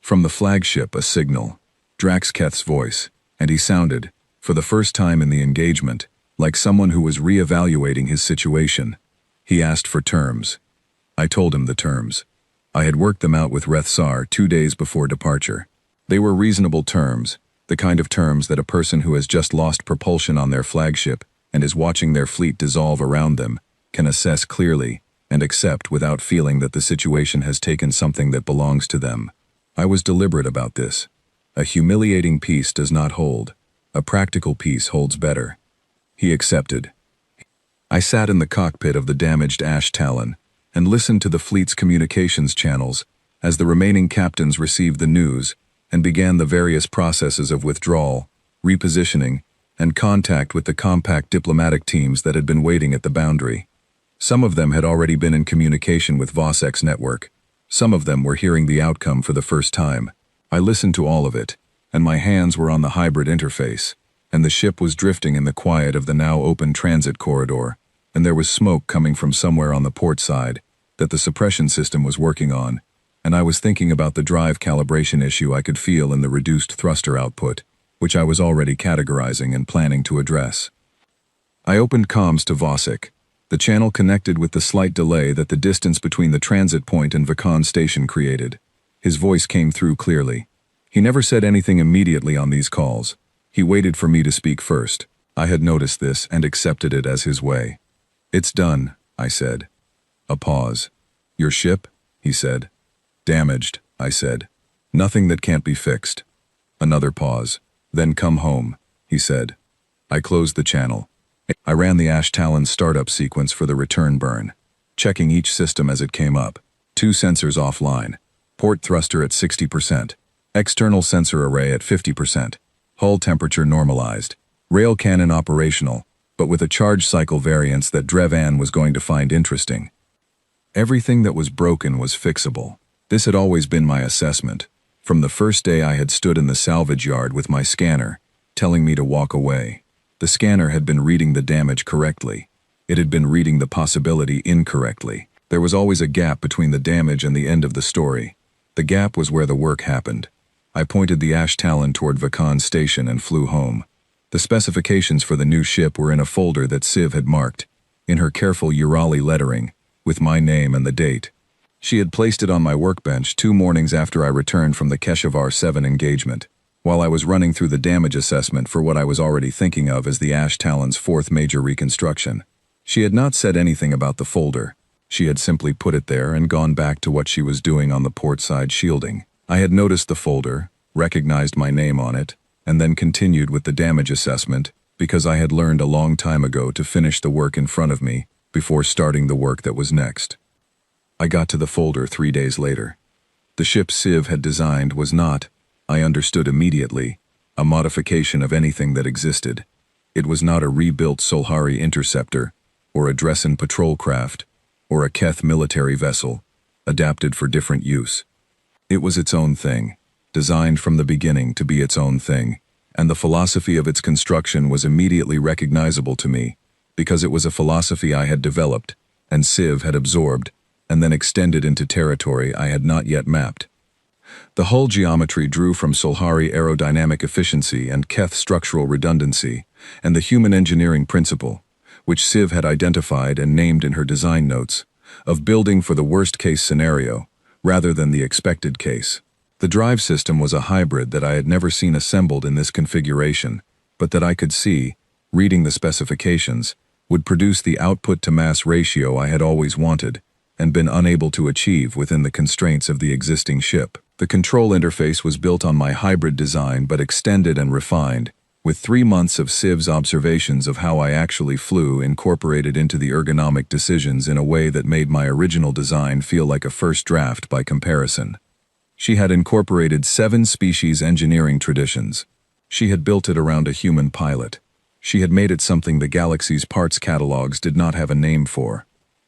Speaker 1: From the flagship, a signal, Draxketh's voice, and he sounded, for the first time in the engagement, like someone who was re-evaluating his situation. He asked for terms. I told him the terms. I had worked them out with Rethsar 2 days before departure. They were reasonable terms, the kind of terms that a person who has just lost propulsion on their flagship and is watching their fleet dissolve around them can assess clearly and accept without feeling that the situation has taken something that belongs to them. I was deliberate about this. A humiliating peace does not hold. A practical peace holds better. He accepted. I sat in the cockpit of the damaged ash talon and listened to the fleet's communications channels as the remaining captains received the news and began the various processes of withdrawal, repositioning, and contact with the compact diplomatic teams that had been waiting at the boundary. Some of them had already been in communication with Vosek's network. Some of them were hearing the outcome for the first time. I listened to all of it, and my hands were on the hybrid interface, and the ship was drifting in the quiet of the now open transit corridor, and there was smoke coming from somewhere on the port side that the suppression system was working on, and I was thinking about the drive calibration issue I could feel in the reduced thruster output, which I was already categorizing and planning to address. I opened comms to Vosek. The channel connected with the slight delay that the distance between the transit point and Vakan station created. His voice came through clearly. He never said anything immediately on these calls. He waited for me to speak first. I had noticed this and accepted it as his way. "It's done," I said. A pause. "Your ship?" he said. "Damaged," I said. "Nothing that can't be fixed." Another pause. "Then come home," he said. I closed the channel. I ran the ash talon startup sequence for the return burn, checking each system as it came up. 2 sensors offline. Port thruster at 60%. External sensor array at 50%. Hull temperature normalized. Rail cannon operational, but with a charge cycle variance that Drevan was going to find interesting. Everything that was broken was fixable. This had always been my assessment, from the first day I had stood in the salvage yard with my scanner, telling me to walk away. The scanner had been reading the damage correctly. It had been reading the possibility incorrectly. There was always a gap between the damage and the end of the story. The gap was where the work happened. I pointed the ash talon toward Vakan station and flew home. The specifications for the new ship were in a folder that Siv had marked, in her careful Urali lettering, with my name and the date. She had placed it on my workbench 2 mornings after I returned from the Keshvar 7 engagement, while I was running through the damage assessment for what I was already thinking of as the ash talon's 4th major reconstruction. She had not said anything about the folder. She had simply put it there and gone back to what she was doing on the port side shielding. I had noticed the folder, recognized my name on it, and then continued with the damage assessment because I had learned a long time ago to finish the work in front of me before starting the work that was next. I got to the folder 3 days later. The ship Siv had designed was not, I understood immediately, a modification of anything that existed. It was not a rebuilt Solhari interceptor, or a Dresden patrol craft, or a Keth military vessel, adapted for different use. It was its own thing, designed from the beginning to be its own thing, and the philosophy of its construction was immediately recognizable to me, because it was a philosophy I had developed, and Civ had absorbed, and then extended into territory I had not yet mapped. The hull geometry drew from Solhari aerodynamic efficiency and Keth structural redundancy, and the human engineering principle, which Civ had identified and named in her design notes, of building for the worst-case scenario, rather than the expected case. The drive system was a hybrid that I had never seen assembled in this configuration, but that I could see, reading the specifications, would produce the output-to-mass ratio I had always wanted, and been unable to achieve within the constraints of the existing ship. The control interface was built on my hybrid design but extended and refined, with 3 months of Civ's observations of how I actually flew incorporated into the ergonomic decisions in a way that made my original design feel like a first draft by comparison. She had incorporated 7 species engineering traditions. She had built it around a human pilot. She had made it something the galaxy's parts catalogs did not have a name for.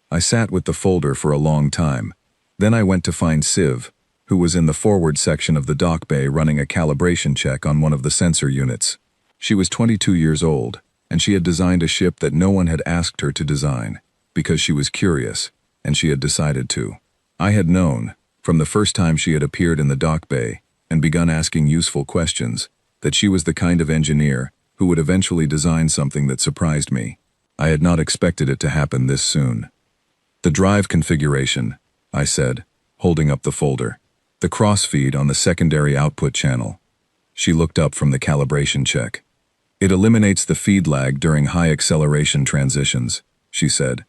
Speaker 1: I sat with the folder for a long time. Then I went to find Civ, who was in the forward section of the dock bay running a calibration check on one of the sensor units. She was 22 years old, and she had designed a ship that no one had asked her to design, because she was curious, and she had decided to. I had known, from the first time she had appeared in the dock bay and begun asking useful questions, that she was the kind of engineer who would eventually design something that surprised me. I had not expected it to happen this soon. "The drive configuration," I said, holding up the folder. "The crossfeed on the secondary output channel." She looked up from the calibration check. "It eliminates the feed lag during high acceleration transitions," she said.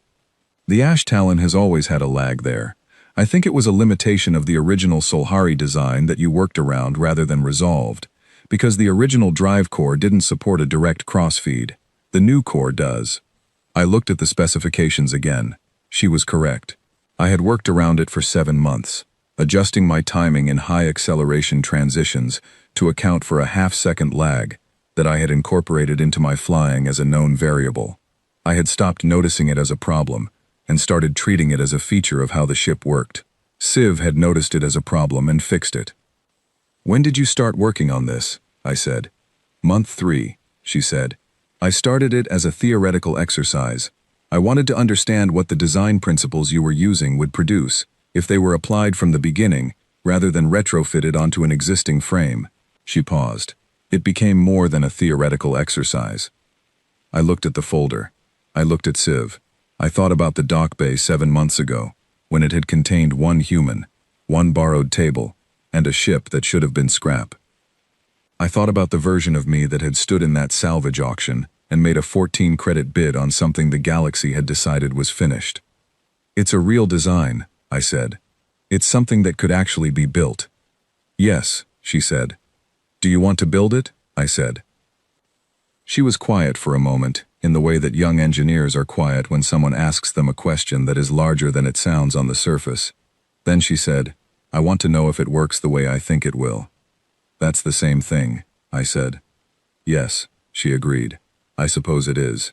Speaker 1: "The ash talon has always had a lag there. I think it was a limitation of the original Solhari design that you worked around rather than resolved, because the original drive core didn't support a direct crossfeed. The new core does." I looked at the specifications again. She was correct. I had worked around it for 7 months, adjusting my timing in high acceleration transitions to account for a half-second lag that I had incorporated into my flying as a known variable. I had stopped noticing it as a problem and started treating it as a feature of how the ship worked. Civ had noticed it as a problem and fixed it. "When did you start working on this?" I said. "Month 3, she said. "I started it as a theoretical exercise. I wanted to understand what the design principles you were using would produce if they were applied from the beginning rather than retrofitted onto an existing frame." She paused. It became more than a theoretical exercise. I looked at the folder. I looked at Civ. I thought about the dock bay 7 months ago, when it had contained 1 human, 1 borrowed table, and a ship that should have been scrap. I thought about the version of me that had stood in that salvage auction and made a 14-credit bid on something the galaxy had decided was finished. "It's a real design," I said. "It's something that could actually be built." "Yes," she said. "Do you want to build it?" I said. She was quiet for a moment, in the way that young engineers are quiet when someone asks them a question that is larger than it sounds on the surface. Then she said, "I want to know if it works the way I think it will." "That's the same thing," I said. "Yes," she agreed. "I suppose it is."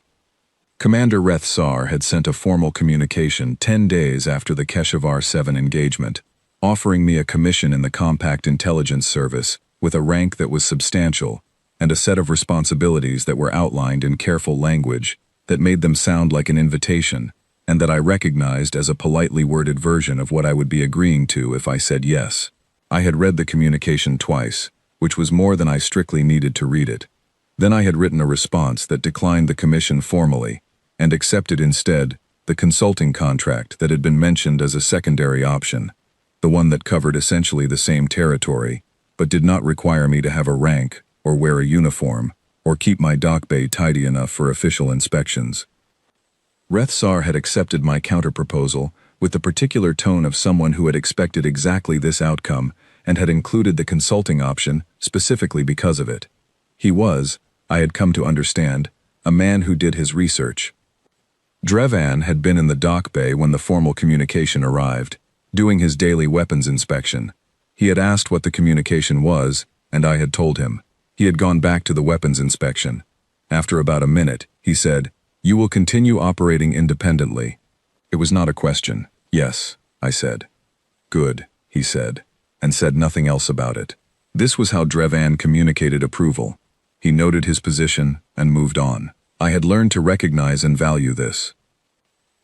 Speaker 1: Commander Reth Sar had sent a formal communication 10 days after the Keshavar 7 engagement, offering me a commission in the Compact Intelligence Service with a rank that was substantial and a set of responsibilities that were outlined in careful language that made them sound like an invitation and that I recognized as a politely worded version of what I would be agreeing to if I said yes. I had read the communication twice, which was more than I strictly needed to read it. Then I had written a response that declined the commission formally and accepted instead the consulting contract that had been mentioned as a secondary option, the one that covered essentially the same territory, but did not require me to have a rank or wear a uniform or keep my dock bay tidy enough for official inspections. Reth Sar had accepted my counterproposal with the particular tone of someone who had expected exactly this outcome and had included the consulting option specifically because of it. He was, I had come to understand, a man who did his research. Drevan had been in the dock bay when the formal communication arrived, doing his daily weapons inspection. He had asked what the communication was, and I had told him. He had gone back to the weapons inspection. After about a minute, he said, "You will continue operating independently." It was not a question. "Yes," I said. "Good," he said, and said nothing else about it. This was how Drevan communicated approval. He noted his position and moved on. I had learned to recognize and value this.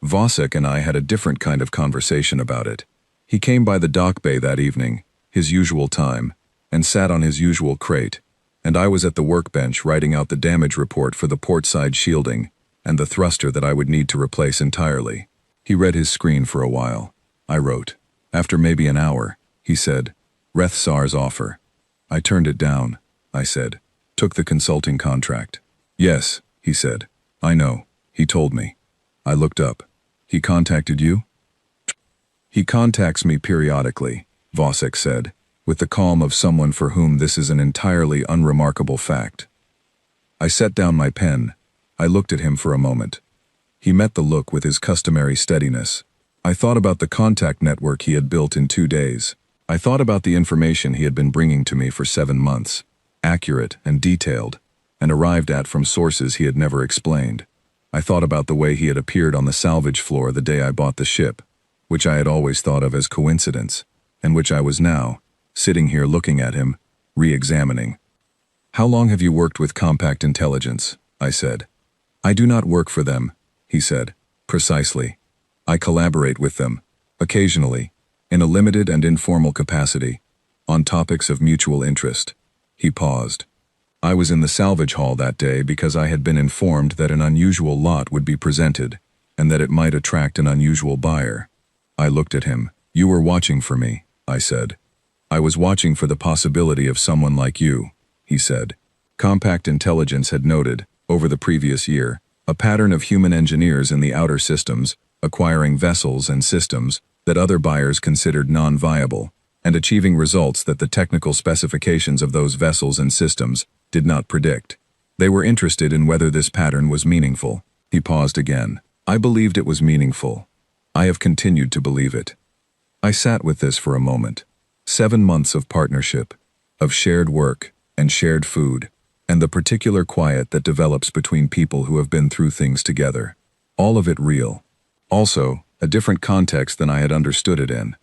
Speaker 1: Vosek and I had a different kind of conversation about it. He came by the dock bay that evening, his usual time, and sat on his usual crate, and I was at the workbench writing out the damage report for the port side shielding and the thruster that I would need to replace entirely. He read his screen for a while. I wrote. After maybe an hour, he said, "Reth Sar's offer." I turned it down, I said. Took the consulting contract. "Yes," he said. "I know," he told me. I looked up. "He contacted you?" "He contacts me periodically," Vosek said, with the calm of someone for whom this is an entirely unremarkable fact. I set down my pen. I looked at him for a moment. He met the look with his customary steadiness. I thought about the contact network he had built in 2 days. I thought about the information he had been bringing to me for 7 months, accurate and detailed, and arrived at from sources he had never explained. I thought about the way he had appeared on the salvage floor the day I bought the ship, which I had always thought of as coincidence, and which I was now, sitting here looking at him, re-examining. "How long have you worked with Compact Intelligence?" I said. "I do not work for them," he said. "Precisely. I collaborate with them, occasionally, in a limited and informal capacity, on topics of mutual interest." He paused. "I was in the salvage hall that day because I had been informed that an unusual lot would be presented, and that it might attract an unusual buyer." I looked at him. "You were watching for me," I said. "I was watching for the possibility of someone like you," he said. Compact Intelligence had noted, over the previous year, a pattern of human engineers in the outer systems, acquiring vessels and systems that other buyers considered non-viable, and achieving results that the technical specifications of those vessels and systems did not predict. They were interested in whether this pattern was meaningful. He paused again. I believed it was meaningful. I have continued to believe it. I sat with this for a moment. 7 months of partnership, of shared work and shared food, and the particular quiet that develops between people who have been through things together. All of it real. Also, a different context than I had understood it in.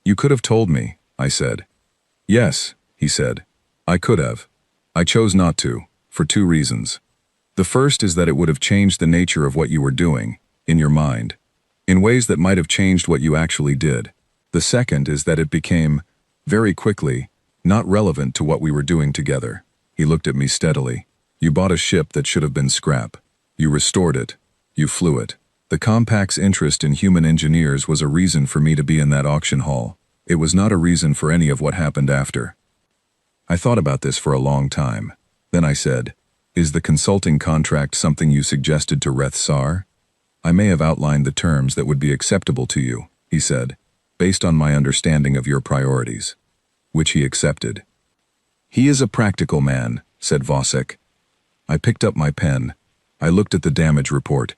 Speaker 1: "You could have told me," I said. "Yes," he said. "I could have. I chose not to, for 2 reasons. The first is that it would have changed the nature of what you were doing, in your mind, in ways that might have changed what you actually did. The second is that it became, very quickly, not relevant to what we were doing together." He looked at me steadily. "You bought a ship that should have been scrap. You restored it. You flew it. The Compact's interest in human engineers was a reason for me to be in that auction hall. It was not a reason for any of what happened after." I thought about this for a long time. Then I said, "Is the consulting contract something you suggested to Reth Sar?" "I may have outlined the terms that would be acceptable to you," he said, "based on my understanding of your priorities." Which he accepted. "He is a practical man," said Vosek. I picked up my pen. I looked at the damage report.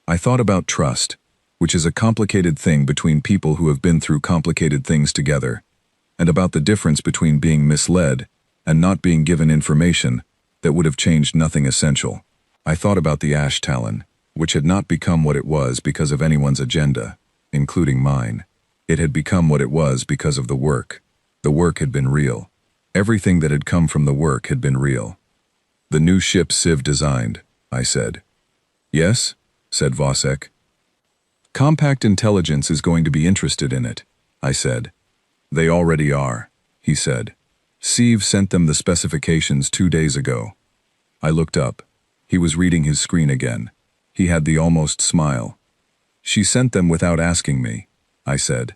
Speaker 1: I thought about trust, which is a complicated thing between people who have been through complicated things together, and about the difference between being misled and not being given information that would have changed nothing essential. I thought about the ash talon, which had not become what it was because of anyone's agenda, including mine. It had become what it was because of the work. The work had been real. Everything that had come from the work had been real. "The new ship Civ designed," I said. "Yes," said Vosek. "Compact Intelligence is going to be interested in it," I said. "They already are," he said. "Civ sent them the specifications 2 days ago." I looked up. He was reading his screen again. He had the almost smile. "She sent them without asking me," I said.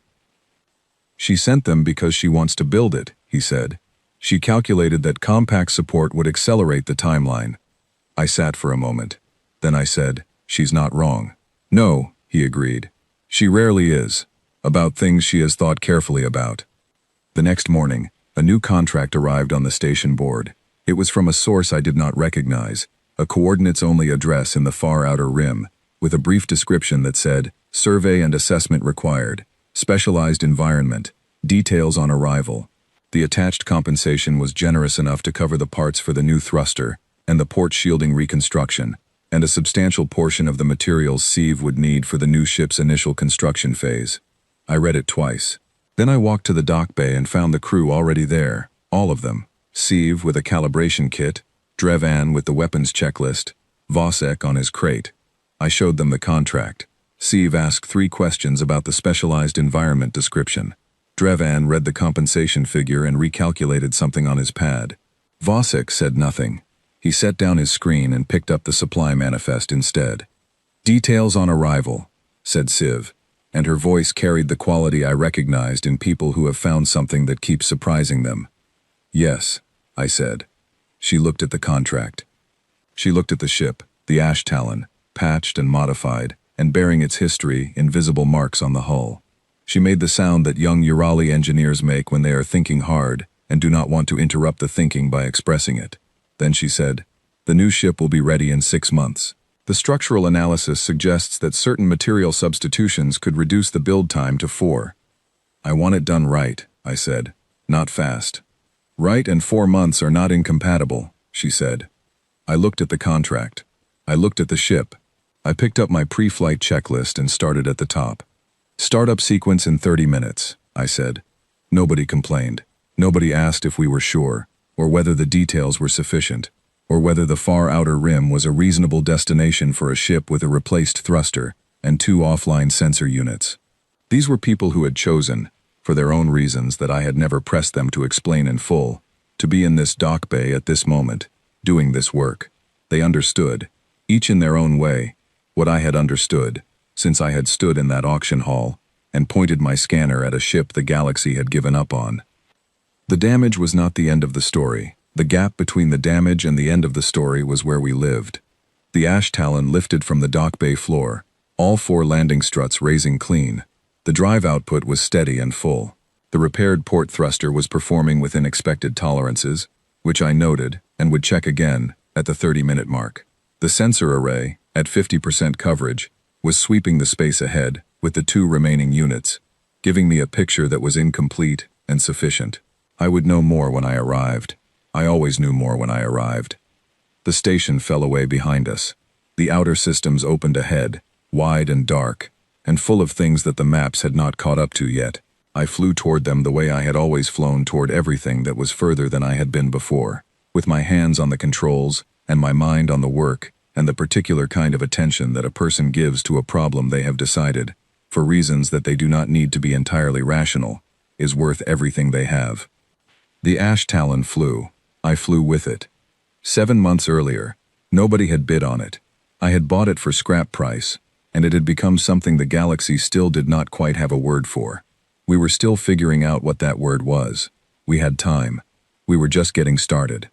Speaker 1: "She sent them because she wants to build it," he said. "She calculated that Compact support would accelerate the timeline." I sat for a moment. Then I said, "She's not wrong." "No," he agreed. "She rarely is, about things she has thought carefully about." The next morning, a new contract arrived on the station board. It was from a source I did not recognize, a coordinates-only address in the far outer rim, with a brief description that said, "Survey and assessment required. Specialized environment. Details on arrival." The attached compensation was generous enough to cover the parts for the new thruster and the port shielding reconstruction, and a substantial portion of the materials Civ would need for the new ship's initial construction phase. I read it twice. Then I walked to the dock bay and found the crew already there, all of them. Civ with a calibration kit, Drevan with the weapons checklist, Vosek on his crate. I showed them the contract. Sieve asked 3 questions about the specialized environment description. Drevan read the compensation figure and recalculated something on his pad. Vosek said nothing. He set down his screen and picked up the supply manifest instead. "Details on arrival," said Siv, and her voice carried the quality I recognized in people who have found something that keeps surprising them. "Yes," I said. She looked at the contract. She looked at the ship, the Ash Talon, patched and modified, and bearing its history in visible marks on the hull. She made the sound that young Urali engineers make when they are thinking hard and do not want to interrupt the thinking by expressing it. Then she said, "The new ship will be ready in 6 months. The structural analysis suggests that certain material substitutions could reduce the build time to 4. "I want it done right," I said, "not fast." "Right and 4 months are not incompatible," she said. I looked at the contract. I looked at the ship. I picked up my pre-flight checklist and started at the top. "Startup sequence in 30 minutes, I said. Nobody complained. Nobody asked if we were sure, or whether the details were sufficient, or whether the far outer rim was a reasonable destination for a ship with a replaced thruster and 2 offline sensor units. These were people who had chosen, for their own reasons that I had never pressed them to explain in full, to be in this dock bay at this moment, doing this work. They understood, each in their own way, what I had understood, since I had stood in that auction hall and pointed my scanner at a ship the galaxy had given up on. The damage was not the end of the story. The gap between the damage and the end of the story was where we lived. The Ash Talon lifted from the dock bay floor, all 4 landing struts raising clean. The drive output was steady and full. The repaired port thruster was performing within expected tolerances, which I noted and would check again at the 30-minute mark. The sensor array, at 50% coverage, was sweeping the space ahead with the 2 remaining units, giving me a picture that was incomplete and sufficient. I would know more when I arrived. I always knew more when I arrived. The station fell away behind us. The outer systems opened ahead, wide and dark, and full of things that the maps had not caught up to yet. I flew toward them the way I had always flown toward everything that was further than I had been before, with my hands on the controls and my mind on the work and the particular kind of attention that a person gives to a problem they have decided, for reasons that they do not need to be entirely rational, is worth everything they have. The Ash Talon flew. I flew with it. 7 months earlier, nobody had bid on it. I had bought it for scrap price, and it had become something the galaxy still did not quite have a word for. We were still figuring out what that word was. We had time. We were just getting started.